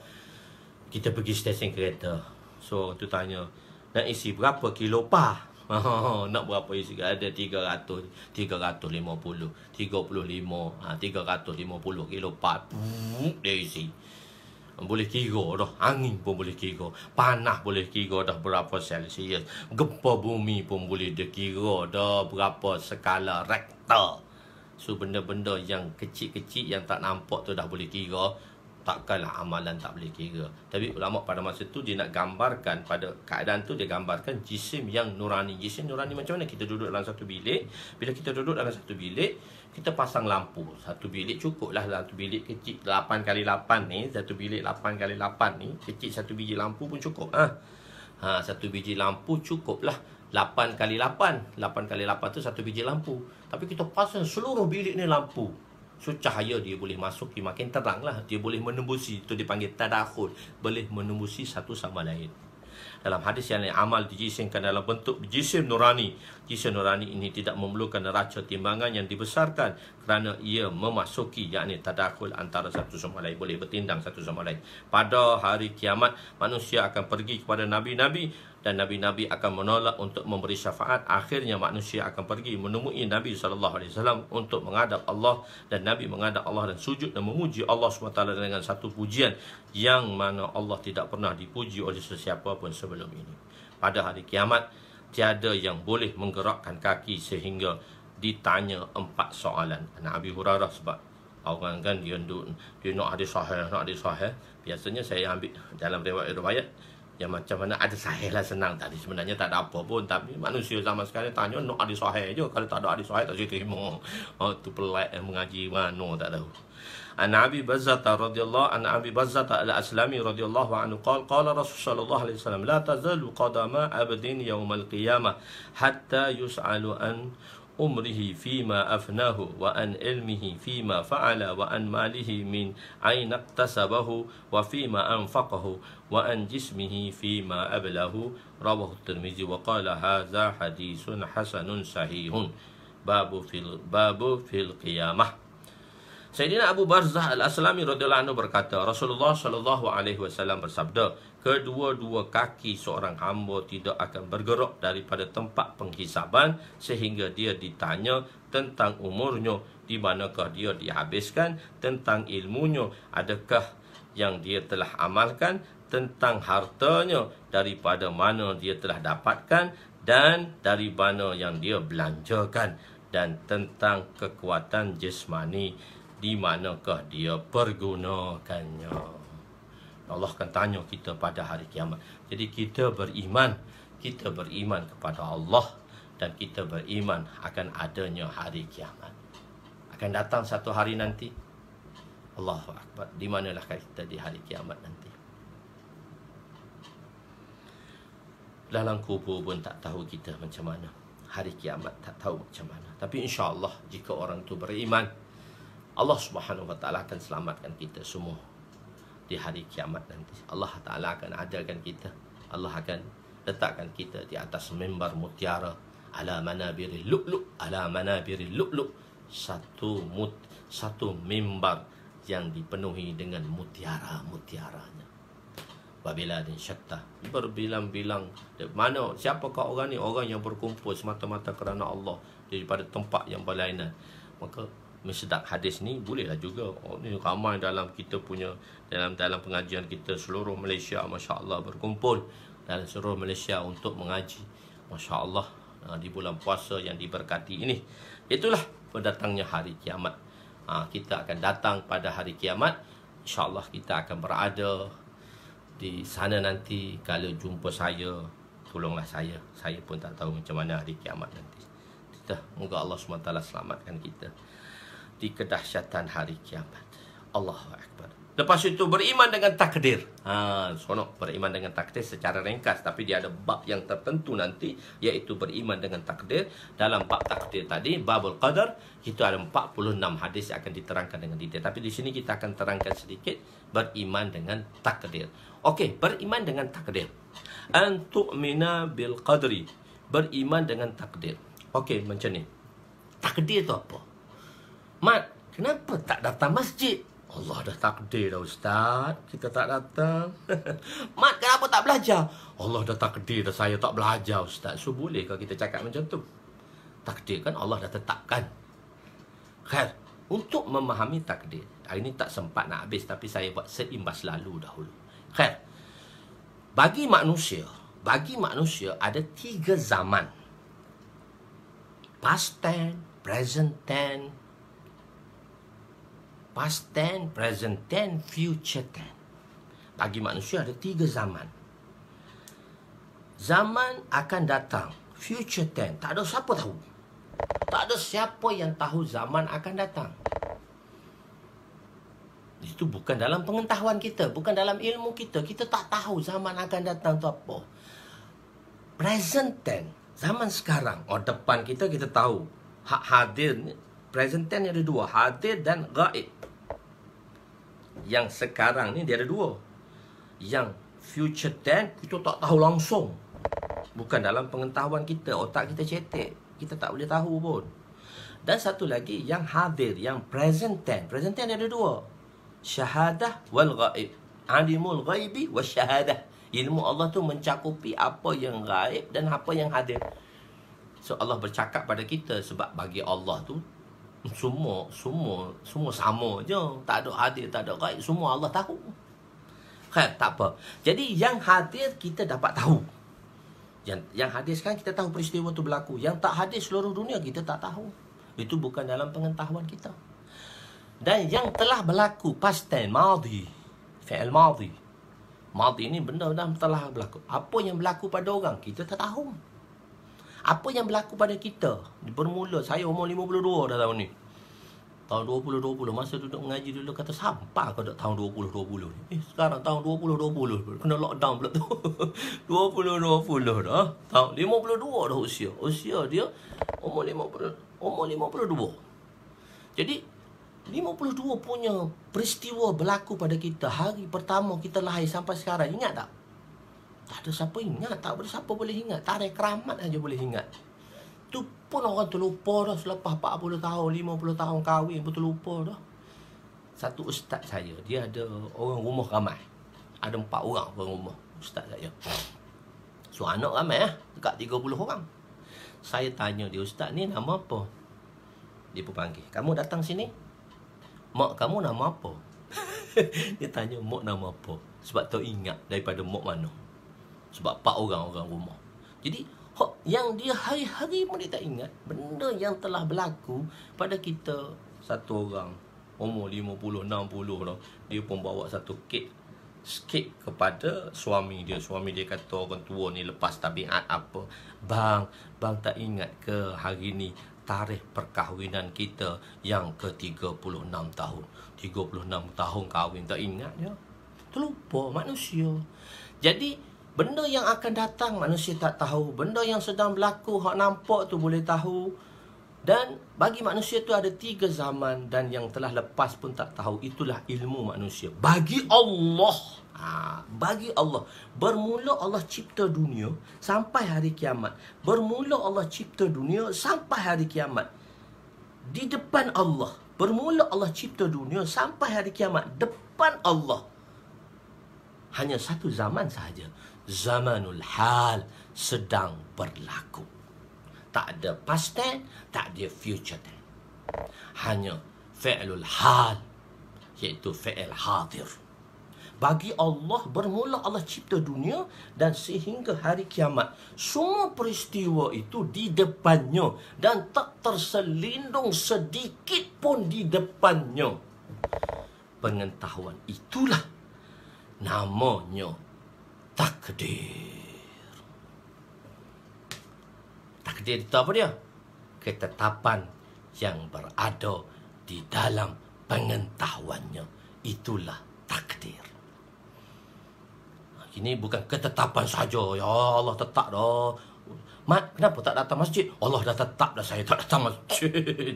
Kita pergi stesen kereta, so tu tanya, nak isi berapa kilo pah? Nak berapa isi? Ada 350, 350 kilo pah. Dia isi. Boleh kira dah. Angin pun boleh kira. Panah boleh kira dah berapa Celsius. Gempa bumi pun boleh dia kira dah berapa skala Richter. So benda-benda yang kecil-kecil yang tak nampak tu dah boleh kira. takkanlah amalan tak boleh kira. Tapi ulama pada masa tu dia nak gambarkan, pada keadaan tu dia gambarkan jisim yang nurani. Jisim nurani macam mana? Kita duduk dalam satu bilik. Bila kita duduk dalam satu bilik, kita pasang lampu. Satu bilik cukup lah, satu bilik kecil 8x8 ni, satu bilik 8x8 ni, kecil satu biji lampu pun cukup. Satu biji lampu cukup lah. 8x8 tu satu biji lampu. Tapi kita pasang seluruh bilik ni lampu. So cahaya dia boleh masuk, dia makin terang lah. Dia boleh menembusi, itu dipanggil tadakhul, boleh menembusi satu sama lain. Dalam hadis yang lain, amal dijisimkan dalam bentuk jisim nurani. Jisim nurani ini tidak memerlukan neraca timbangan yang dibesarkan, kerana ia memasuki, yakni tadakhul antara satu sama lain, boleh bertindang satu sama lain. Pada hari kiamat, manusia akan pergi kepada nabi-nabi, dan nabi-nabi akan menolak untuk memberi syafaat. Akhirnya manusia akan pergi menemui Nabi SAW untuk menghadap Allah, dan Nabi menghadap Allah dan sujud dan memuji Allah SWT dengan satu pujian yang mana Allah tidak pernah dipuji oleh sesiapa pun sebelum ini. Pada hari kiamat, tiada yang boleh menggerakkan kaki sehingga ditanya 4 soalan. Nabi Hurairah, sebab orang kan dia nak hadis sahih. Biasanya saya ambil dalam riwayat yang macam mana ada sahih lah, senang tadi. Sebenarnya tak ada apa pun, tapi manusia zaman sekarang tanya nak hadis sahih je. Kalau tak ada hadis sahih tak boleh terima. Tu pelik mengaji mana tak tahu. An Abi Bazzah radhiyallahu an Abi Bazzah al-Aslami radhiyallahu anhu qala Rasulullah sallallahu alaihi wasallam la tazalu qadama abdin yawmal qiyamah hatta yus'alu an umrihi fima afnahu wa an ilmihi fima fa'ala wa an malihi min aina iktasabahu wa fima anfaqahu wa an jismihi fima ablahu. Rawahu Tirmizi wa qala hadza haditsun hasanun sahihun. Babu fil qiyamah. Sayyidina Abu Barzah Al-Aslami radhiyallahu anhu berkata, Rasulullah sallallahu alaihi wasallam bersabda, kedua-dua kaki seorang hamba tidak akan bergerak daripada tempat penghisaban sehingga dia ditanya tentang umurnya, di manakah dia dihabiskan, tentang ilmunya, adakah yang dia telah amalkan, tentang hartanya, daripada mana dia telah dapatkan dan dari mana yang dia belanjakan, dan tentang kekuatan jasmani, di manakah dia pergunakannya. Allah akan tanya kita pada hari kiamat. Jadi kita beriman kepada Allah, dan kita beriman akan adanya hari kiamat. Akan datang satu hari nanti. Allahu Akbar. Di manalah kita di hari kiamat nanti? Dalam kubur pun tak tahu kita macam mana. Hari kiamat tak tahu macam mana. Tapi insya-Allah jika orang tu beriman, Allah Subhanahu wa taala akan selamatkan kita semua di hari kiamat nanti. Allah Taala akan adakan kita. Allah akan letakkan kita di atas mimbar mutiara, ala manabiril lu'lu'. Satu mimbar yang dipenuhi dengan mutiara-mutiaranya. Wabiladin syatta, berbilang-bilang. Mana siapakah orang ni? Orang yang berkumpul semata-mata kerana Allah daripada tempat yang berlainan. Maka mensedap hadis ni bolehlah juga. Ni ramai dalam kita punya dalam pengajian kita seluruh Malaysia, masya-Allah, berkumpul dalam seluruh Malaysia untuk mengaji, masya-Allah, di bulan puasa yang diberkati ini. Itulah berdatangnya hari kiamat. Kita akan datang pada hari kiamat. Insya-Allah kita akan berada di sana nanti. Kalau jumpa saya, tolonglah saya. Saya pun tak tahu macam mana hari kiamat nanti. Moga Allah SWT selamatkan kita di kedahsyatan hari kiamat. Allahu Akbar. Lepas itu beriman dengan takdir. Sonok beriman dengan takdir secara ringkas, tapi dia ada bab yang tertentu nanti, iaitu beriman dengan takdir. Dalam bab takdir tadi, babul qadar, itu ada 46 hadis yang akan diterangkan dengan detail. Tapi di sini kita akan terangkan sedikit beriman dengan takdir. Okey, beriman dengan takdir. An tu'mina bil qadri. Beriman dengan takdir. Okey, macam ni. Takdir tu apa? Mat, kenapa tak datang masjid? Allah dah takdir dah Ustaz, kita tak datang. Mat, kenapa tak belajar? Allah dah takdir dah saya tak belajar Ustaz. So bolehkah kita cakap macam tu? Takdir kan Allah dah tetapkan. Khair, untuk memahami takdir, hari ini tak sempat nak habis, tapi saya buat seimbas lalu dahulu. Khair, bagi manusia ada 3 zaman. Past tense, present tense, past tense, present tense, future tense. Bagi manusia ada 3 zaman. Zaman akan datang, future tense, tak ada siapa tahu. Tak ada siapa yang tahu zaman akan datang. Itu bukan dalam pengetahuan kita, bukan dalam ilmu kita. Kita tak tahu zaman akan datang tu apa. Present tense, zaman sekarang, depan kita tahu. Hadir ni, present tense ni ada 2, hadir dan gaib. Yang sekarang ni dia ada 2. Yang future tense kita tak tahu langsung. Bukan dalam pengetahuan kita, otak kita cetek, kita tak boleh tahu pun. Dan satu lagi yang hadir, yang present tense. Present tense ada 2. Syahadah wal ghaib. Alimul ghaibi wa syahadah. Ilmu Allah tu mencakupi apa yang gaib dan apa yang hadir. So Allah bercakap pada kita sebab bagi Allah tu semua sama je. Tak ada hadir, tak ada gaib, semua Allah tahu. Kan, tak apa. Jadi yang hadir kita dapat tahu. Yang hadir sekarang kita tahu peristiwa tu berlaku. Yang tak hadir seluruh dunia kita tak tahu. Itu bukan dalam pengetahuan kita. Dan yang telah berlaku, past tense, madhi, fi'il madhi. Madhi ni benda dah telah berlaku. Apa yang berlaku pada orang kita tak tahu. Apa yang berlaku pada kita? Bermula saya umur 52 dah tahun ni. Tahun 2020 masa duduk mengaji dulu kata sampah kau dah tahun 2020 ni. Sekarang tahun 2020 kena lockdown pula tu. 2020 dah. Tahun 52 dah usia. Usia dia umur 52. Jadi 52 punya peristiwa berlaku pada kita. Hari pertama kita lahir sampai sekarang. Ingat tak? Tak ada siapa ingat. Tak ada siapa boleh ingat. Tarikh keramat aja boleh ingat. Tu pun orang terlupa dah. Selepas 40 tahun, 50 tahun kahwin pun terlupa dah. Satu ustaz saya, dia ada orang rumah ramai. Ada 4 orang rumah ustaz saya. So anak ramai lah. Dekat 30 orang. Saya tanya dia, ustaz ni nama apa? Dia pun panggil, kamu datang sini, mak kamu nama apa? Dia tanya mak nama apa. Sebab tak ingat daripada mak mana. Sebab 4 orang rumah. Jadi yang dia hari-hari pun dia tak ingat. Benda yang telah berlaku pada kita. Satu orang umur 50, 60 dah, dia pun bawa satu kek kepada suami dia. Suami dia kata orang tua ni lepas tabiat apa. Bang tak ingat ke hari ni tarikh perkahwinan kita yang ke-36 tahun. 36 tahun kahwin, tak ingat dia. Terlupa manusia. Jadi benda yang akan datang manusia tak tahu. Benda yang sedang berlaku hak nampak tu boleh tahu. Dan bagi manusia tu ada 3 zaman. Dan yang telah lepas pun tak tahu. Itulah ilmu manusia. Bagi Allah. Bagi Allah. Bermula Allah cipta dunia sampai hari kiamat. Bermula Allah cipta dunia sampai hari kiamat. Di depan Allah. Bermula Allah cipta dunia sampai hari kiamat. Depan Allah. Hanya satu zaman sahaja. Zamanul hal, sedang berlaku. Tak ada past tense, tak ada future tense. Hanya fi'lul hal, iaitu fi'il hadir. Bagi Allah, bermula Allah cipta dunia dan sehingga hari kiamat. Semua peristiwa itu di depannya dan tak terselindung sedikit pun di depannya. Pengetahuan itulah namanya takdir. Takdir itu apa dia? Ketetapan yang berada di dalam pengetahuannya. Itulah takdir. Ini bukan ketetapan saja. Ya Allah tetap dah. Mat, kenapa tak datang masjid? Allah dah tetap dah saya tak datang masjid.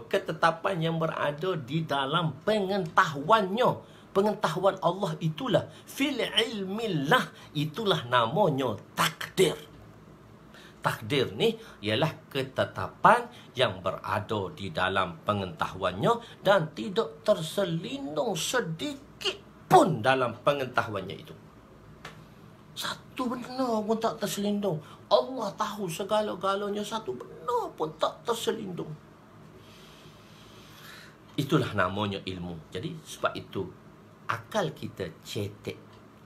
Ketetapan yang berada di dalam pengetahuannya. Pengetahuan Allah itulah fil ilmillah, itulah namanya takdir. Takdir ni ialah ketetapan yang berada di dalam pengetahuannya dan tidak terselindung sedikit pun dalam pengetahuannya itu. Satu benda pun tak terselindung. Allah tahu segala-galanya, satu benda pun tak terselindung. Itulah namanya ilmu. Jadi sebab itu akal kita cetek.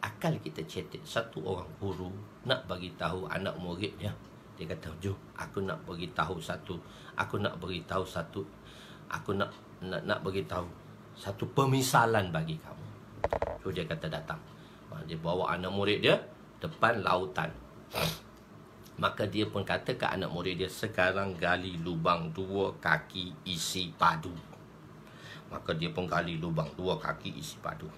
Akal kita cetek. Satu orang guru nak bagi tahu anak muridnya. Dia kata, "Jom, aku nak bagi tahu satu. Aku nak bagi tahu satu. Aku nak bagi tahu satu pemisalan bagi kamu. So dia kata datang. Dia bawa anak murid dia depan lautan. Maka dia pun kata ke anak murid dia, sekarang gali lubang 2 kaki isi padu. Maka dia pun gali lubang 2 kaki isi padu.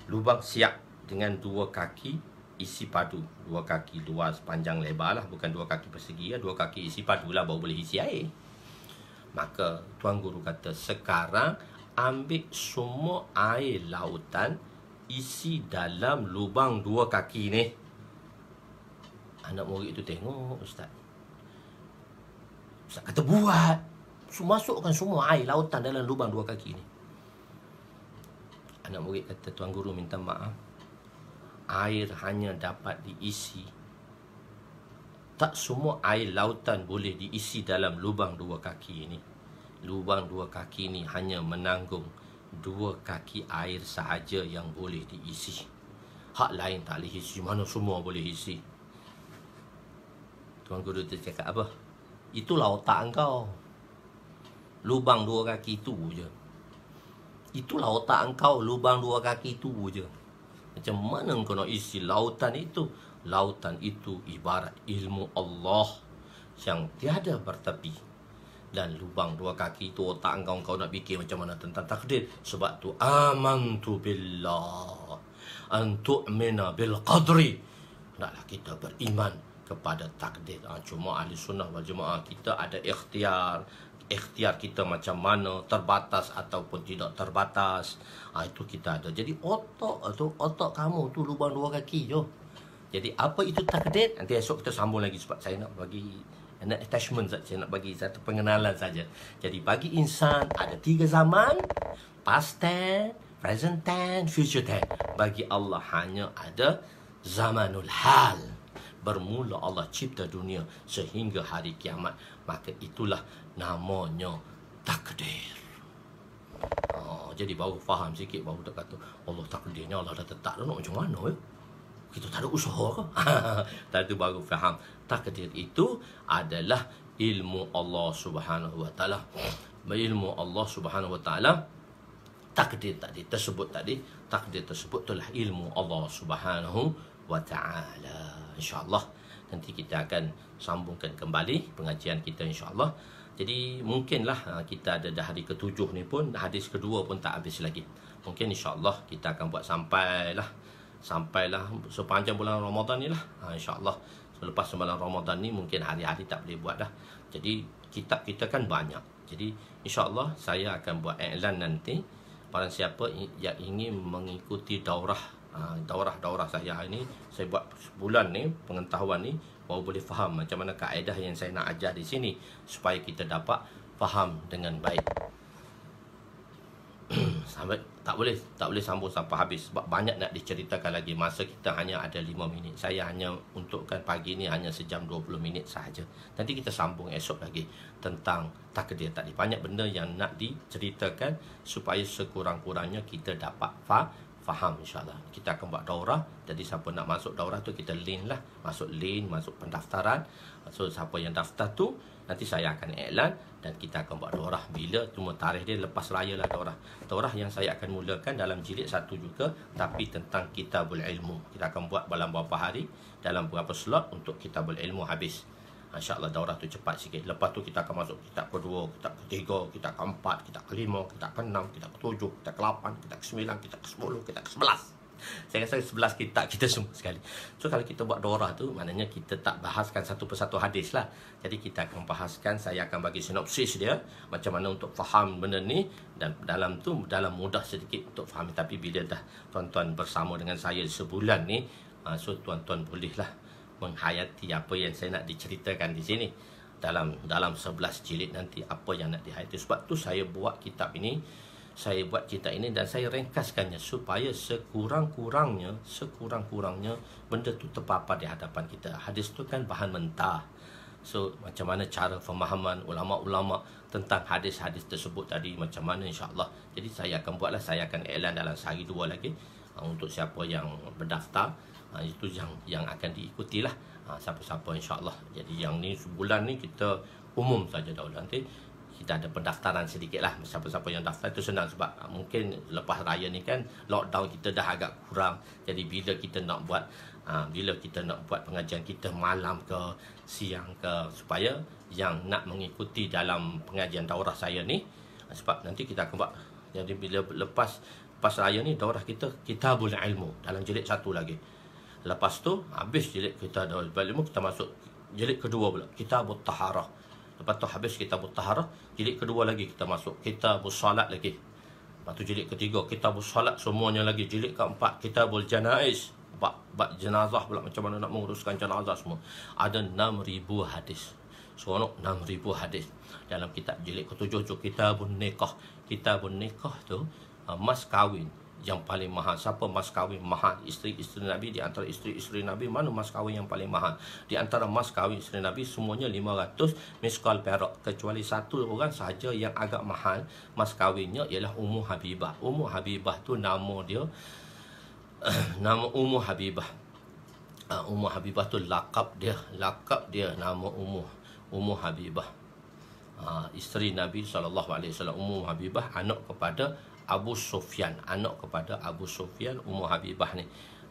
Lubang siap dengan 2 kaki isi padu. 2 kaki luas, panjang, lebar lah. Bukan 2 kaki persegi ya. 2 kaki isi padu lah, baru boleh isi air. Maka Tuan Guru kata, sekarang ambil semua air lautan, isi dalam lubang 2 kaki ni. Anak murid itu tengok, Ustaz. Ustaz kata buat. Masukkan semua air lautan dalam lubang 2 kaki ni. Anak murid kata, Tuan Guru minta maaf, air hanya dapat diisi. Tak semua air lautan boleh diisi dalam lubang 2 kaki ini. Lubang 2 kaki ini hanya menanggung 2 kaki air sahaja yang boleh diisi. Hak lain tak boleh isi. Mana semua boleh isi? Tuan Guru tu cakap apa? Itulah otak engkau. Lubang 2 kaki itu je. Itulah otak engkau, lubang 2 kaki itu je. Macam mana engkau nak isi lautan itu? Lautan itu ibarat ilmu Allah yang tiada bertepi. Dan lubang 2 kaki itu otak engkau nak fikir macam mana tentang takdir. Sebab tu amantu billah an tu'mina bil qadri. Naklah kita beriman kepada takdir. Cuma ahli sunnah wal jemaah kita ada ikhtiar. Ikhtiar kita macam mana, terbatas ataupun tidak terbatas. Itu kita ada. Jadi otak kamu tu lubang 2 kaki je. Jadi apa itu takdir? Nanti esok kita sambung lagi sebab saya nak bagi attachment saja, saya nak bagi satu pengenalan saja. Jadi bagi insan ada 3 zaman, past tense, present tense, future tense. Bagi Allah hanya ada zamanul hal. Bermula Allah cipta dunia sehingga hari kiamat. Maka itulah namanya takdir. Jadi baru faham sikit, baru tak kata Allah takdirnya Allah dah tetap dah, nak macam mana ya? Kita tak ada usaha ke? Tadi baru faham. Takdir itu adalah ilmu Allah Subhanahu Wa Taala. Ilmu Allah Subhanahu Wa Taala. Takdir tersebut tadi, takdir tersebut itulah ilmu Allah Subhanahu Wa Taala. InsyaAllah nanti kita akan sambungkan kembali pengajian kita insyaAllah. Jadi mungkinlah kita ada dah hari ke-7 ni pun, hadis kedua pun tak habis lagi. Mungkin insyaAllah kita akan buat sampailah sepanjang bulan Ramadan ni lah. InsyaAllah selepas bulan Ramadan ni mungkin hari-hari tak boleh buat dah. Jadi kitab kita kan banyak. Jadi insyaAllah saya akan buat iklan nanti. Barang siapa yang ingin mengikuti daurah saya ini, saya buat sebulan ni, pengetahuan ni, baru boleh faham macam mana kaedah yang saya nak ajar di sini supaya kita dapat faham dengan baik. Sampai tak boleh sambung sampai habis sebab banyak nak diceritakan lagi. Masa kita hanya ada 5 minit. Saya hanya untukkan pagi ni hanya sejam 20 minit sahaja. Nanti kita sambung esok lagi tentang takdir tadi. Banyak benda yang nak diceritakan supaya sekurang-kurangnya kita dapat faham insyaAllah. Kita akan buat daurah. Jadi siapa nak masuk daurah tu kita link lah. Masuk link, masuk pendaftaran. So siapa yang daftar tu nanti saya akan iklan dan kita akan buat daurah. Bila cuma tarikh dia lepas raya lah daurah. Daurah yang saya akan mulakan dalam jilid 1 juga, tapi tentang kitabul ilmu. Kita akan buat dalam beberapa hari, dalam beberapa slot untuk kitabul ilmu habis. InsyaAllah daurah tu cepat sikit. Lepas tu kita akan masuk kitab kedua, kitab ketiga, kitab keempat, kitab kelima, kitab keenam, kitab ketujuh, kitab ke-8, kitab ke-9, kitab ke-10, kitab ke-11. Saya rasa 11 kitab kita semua sekali. So kalau kita buat daurah tu, maknanya kita tak bahaskan satu persatu hadis lah. Jadi kita akan bahaskan, saya akan bagi sinopsis dia, macam mana untuk faham benda ni. Dan dalam tu, dalam mudah sedikit untuk faham. Tapi bila dah tuan-tuan bersama dengan saya sebulan ni, so tuan-tuan bolehlah menghayati apa yang saya nak diceritakan di sini. Dalam 11 jilid nanti apa yang nak dihayati. Sebab tu saya buat kitab ini, dan saya ringkaskannya supaya sekurang-kurangnya benda tu terpapar di hadapan kita. Hadis tu kan bahan mentah. So macam mana cara pemahaman ulama-ulama tentang hadis-hadis tersebut tadi, macam mana insya-Allah. Jadi saya akan buatlah, saya akan iklan dalam sehari 2 lagi untuk siapa yang berdaftar. Itu yang akan diikutilah siapa-siapa insya-Allah. Jadi yang ni sebulan ni kita umum saja dahulu. Nanti kita ada pendaftaran sedikit lah. Siapa-siapa yang daftar itu senang sebab mungkin lepas raya ni kan lockdown kita dah agak kurang. Jadi bila kita nak buat pengajian kita malam ke siang ke, supaya yang nak mengikuti dalam pengajian daurah saya ni, sebab nanti kita akan buat, jadi bila lepas raya ni daurah kita Kitabul Ilmu dalam jilid 1 lagi. Lepas tu habis jilid kita Kitabul Ilmu, kita masuk jilid kedua pula, Kitabut Taharah. Lepas tu habis Kitabut Taharah, jilid kedua lagi kita masuk Kitabus Salat lagi. Lepas tu jilid ketiga Kitabus Salat semuanya lagi. Jilid keempat Kitabul Janaiz, bab jenazah pula, macam mana nak menguruskan jenazah semua. Ada 6,000 hadis. Seronok, 6,000 hadis. Dalam kitab jilid ketujuh tu Kitabun Nikah. Kitabun Nikah tu mas kahwin yang paling mahal. Siapa mas kahwin mahal? Isteri-isteri Nabi. Di antara isteri-isteri Nabi, mana mas kahwin yang paling mahal? Di antara mas kahwin isteri Nabi semuanya 500 miskal perak, kecuali satu orang sahaja yang agak mahal mas kahwinnya, ialah Ummu Habibah. Ummu Habibah tu nama dia nama Ummu Habibah. Ummu Habibah tu lakab dia nama Ummu Habibah. Isteri Nabi SAW. Ummu Habibah anak kepada Abu Sufyan. Ummu Habibah ni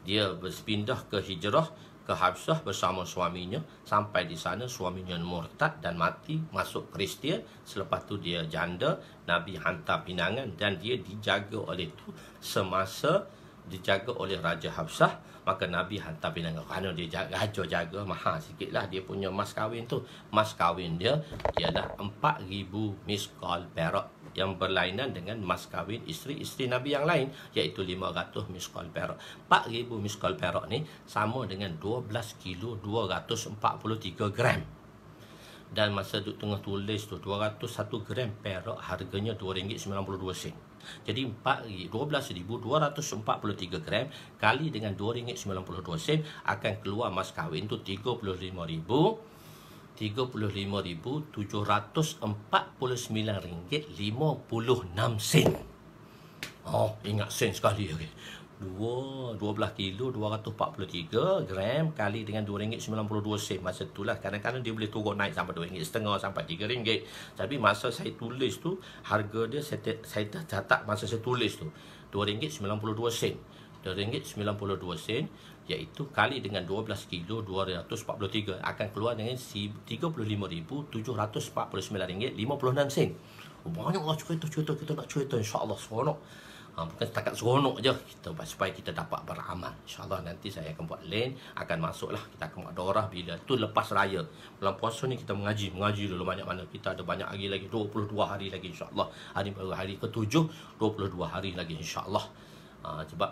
dia berpindah ke hijrah ke Habsyah bersama suaminya. Sampai di sana suaminya murtad dan mati, masuk Kristian. Selepas tu dia janda, Nabi hantar pinangan dan dia dijaga oleh tu semasa dijaga oleh Raja Habsyah. Maka Nabi hantar pinangan kerana dia jaga mahal sikit lah dia punya mas kahwin tu. Mas kahwin dia ialah 4,000 miskal perak, yang berlainan dengan mas kahwin isteri-isteri Nabi yang lain, iaitu 500 miskal perak. 4,000 miskal perak ni sama dengan 12 kilo 243 gram. Dan masa duk tengah tulis tu 201 gram perak harganya RM2.92. Jadi 12,243 gram kali dengan RM2.92 akan keluar mas kahwin tu RM35,749.56. Ingat sen sekali lagi. 12 kilo 243 gram kali dengan RM2.92. Masa itulah kadang-kadang dia boleh turun naik sampai RM2.50 sampai RM3. Tapi masa saya tulis tu harga dia saya catat masa saya tulis tu RM2.92. RM2.92 iaitu kali dengan 12 kilo 243 akan keluar dengan RM35,749.56. Banyaklah cerita kita nak cerita, insya-Allah seronok. Bukan setakat seronok je kita, supaya kita dapat beramal. InsyaAllah nanti saya akan buat lain, akan masuklah, kita akan buat daurah bila tu lepas raya. Bulan puasa ni kita mengaji dulu banyak mana. Kita ada banyak hari lagi, 22 hari lagi insyaAllah. Hari baru hari ke-7, 22 hari lagi insyaAllah. Sebab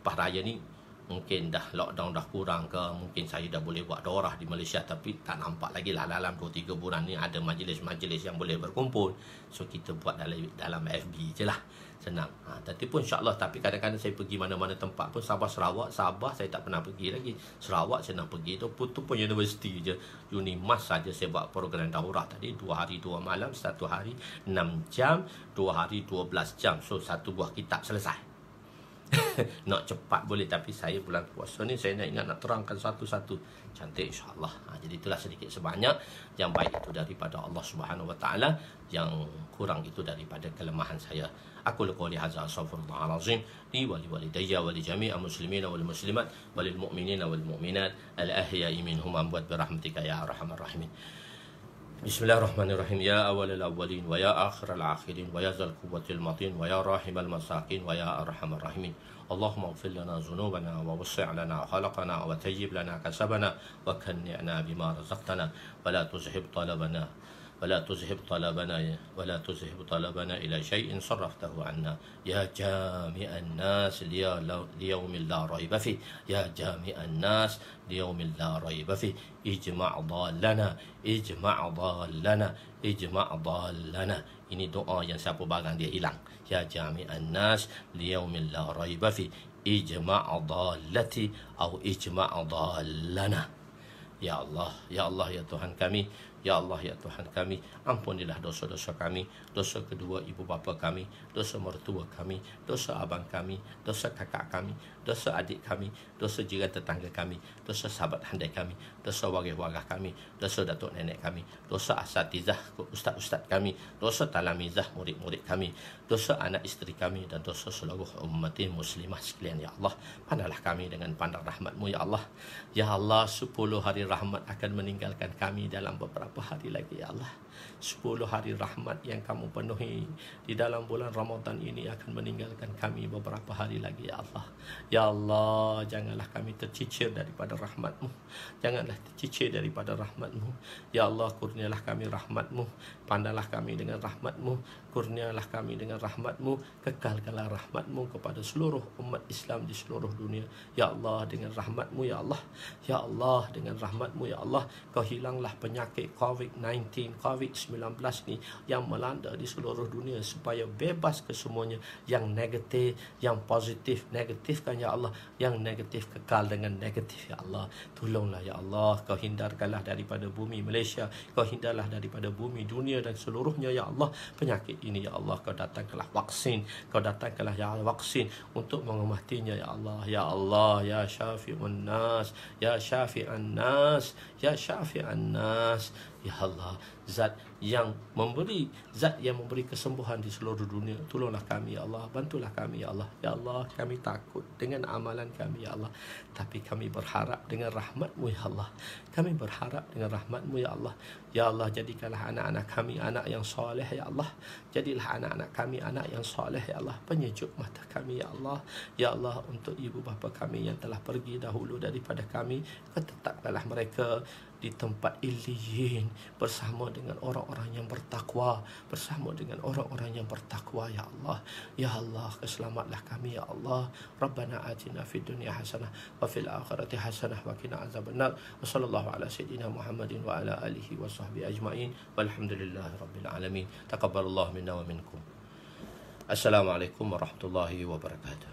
lepas raya ni mungkin dah lockdown dah kurang ke, mungkin saya dah boleh buat daurah di Malaysia, tapi tak nampak lagi lah dalam 2-3 bulan ni ada majlis-majlis yang boleh berkumpul. So kita buat dalam FB je lah, senang. Tapi pun insyaAllah, tapi kadang-kadang saya pergi mana-mana tempat pun, Sabah Sarawak, Sabah saya tak pernah pergi lagi. Sarawak saya nak pergi tu pun universiti je, Unimas saja saya buat program daurah tadi, 2 hari 2 malam, 1 hari 6 jam, 2 hari 12 jam. So 1 buah kitab selesai. Nak cepat boleh, tapi saya bulan puasa ni saya nak ingat nak terangkan satu-satu cantik insyaAllah. Jadi itulah sedikit sebanyak, yang baik itu daripada Allah Subhanahu Wa Taala, yang kurang itu daripada kelemahan saya. Aku qouli hadza astaghfirullahalazim li wa liwalidayya wa li jami'il muslimina wal muslimat wa lil mu'minina wal mu'minat al ahya'i minhum amwat bi rahmatika ya arhamar rahimin. Bismillahirrahmanirrahim. Ya awalal awwalin wa ya akhiral akhirin wa ya zal quwwatil matin wa ya rahimal masakin wa ya arhamar rahimin. Allahumma ighfir lana dhunubana wa wasi' lana khalaqana wa tayyib lana kasabana wa kanni'na bima razaqtana wa la tuzhib talabana ولا تذهب طلبنا إلى شيء صرفته عنا يا جامع الناس ليوم لا ريب فيه يا جامع الناس ليوم لا ريب فيه اجمع ضالنا. Ini doa yang siapa barang dia hilang. Ya jami'an nas liyaumil la raiba fi ijma' dhallati atau ijma' dhallana. Ya Allah, ya Tuhan kami, Ya Allah, ya Tuhan kami, ampunilah dosa-dosa kami, dosa kedua ibu bapa kami, dosa mertua kami, dosa abang kami, dosa kakak kami, dosa adik kami, dosa jiran tetangga kami, dosa sahabat handai kami, dosa waris-waris kami, dosa datuk nenek kami, dosa asatizah ustaz-ustaz kami, dosa talamizah murid-murid kami, dosa anak isteri kami, dan dosa seluruh umat muslimah sekalian. Ya Allah, pandanglah kami dengan pandang rahmat-Mu ya Allah. Ya Allah, 10 hari rahmat akan meninggalkan kami dalam beberapa hari lagi ya Allah. 10 hari rahmat yang kamu penuhi di dalam bulan Ramadan ini akan meninggalkan kami beberapa hari lagi ya Allah. Ya Allah, janganlah kami tercicir daripada rahmat-Mu. Janganlah tercicir daripada rahmat-Mu. Ya Allah, kurnialah kami rahmat-Mu. Pandanglah kami dengan rahmat-Mu. Kurnialah kami dengan rahmat-Mu. Kekalkanlah rahmat-Mu kepada seluruh umat Islam di seluruh dunia. Ya Allah, dengan rahmat-Mu ya Allah. Ya Allah, dengan rahmat-Mu ya Allah, Kau hilanglah penyakit COVID-19, COVID-19 ni yang melanda di seluruh dunia, supaya bebas kesemuanya. Yang negatif, yang positif, negatifkan ya Allah. Yang negatif kekal dengan negatif ya Allah. Tolonglah ya Allah, Kau hindarkanlah daripada bumi Malaysia, Kau hindarlah daripada bumi dunia dan seluruhnya ya Allah penyakit ini ya Allah. Kau datangkanlah vaksin, Kau datangkanlah ya Allah vaksin untuk mengobatinya ya Allah. Ya Allah, ya Syafi'un Nas, ya Syafi'an Nas, ya Syafi'an Nas. Ya Allah, zat yang memberi kesembuhan di seluruh dunia, tolonglah kami ya Allah, bantulah kami ya Allah. Ya Allah, kami takut dengan amalan kami ya Allah, tapi kami berharap dengan rahmat-Mu ya Allah. Kami berharap dengan rahmat-Mu ya Allah. Ya Allah, jadikanlah anak-anak kami anak yang soleh ya Allah. Jadilah anak-anak kami anak yang soleh ya Allah. Penyejuk mata kami ya Allah. Ya Allah, untuk ibu bapa kami yang telah pergi dahulu daripada kami, Kau tetapkanlah mereka di tempat Illiyin bersama dengan orang-orang yang bertakwa, bersama dengan orang-orang yang bertakwa ya Allah. Ya Allah, keselamatlah kami ya Allah. Rabbana atina fid dunya hasanah wa fil akhirati hasanah wa qina azabannar. Wa sallallahu ala sayyidina Muhammadin wa ala alihi wa sahbihi ajma'in. Walhamdulillahi rabbil alamin. Taqabbalallahu minna wa minkum. Assalamualaikum warahmatullahi wabarakatuh.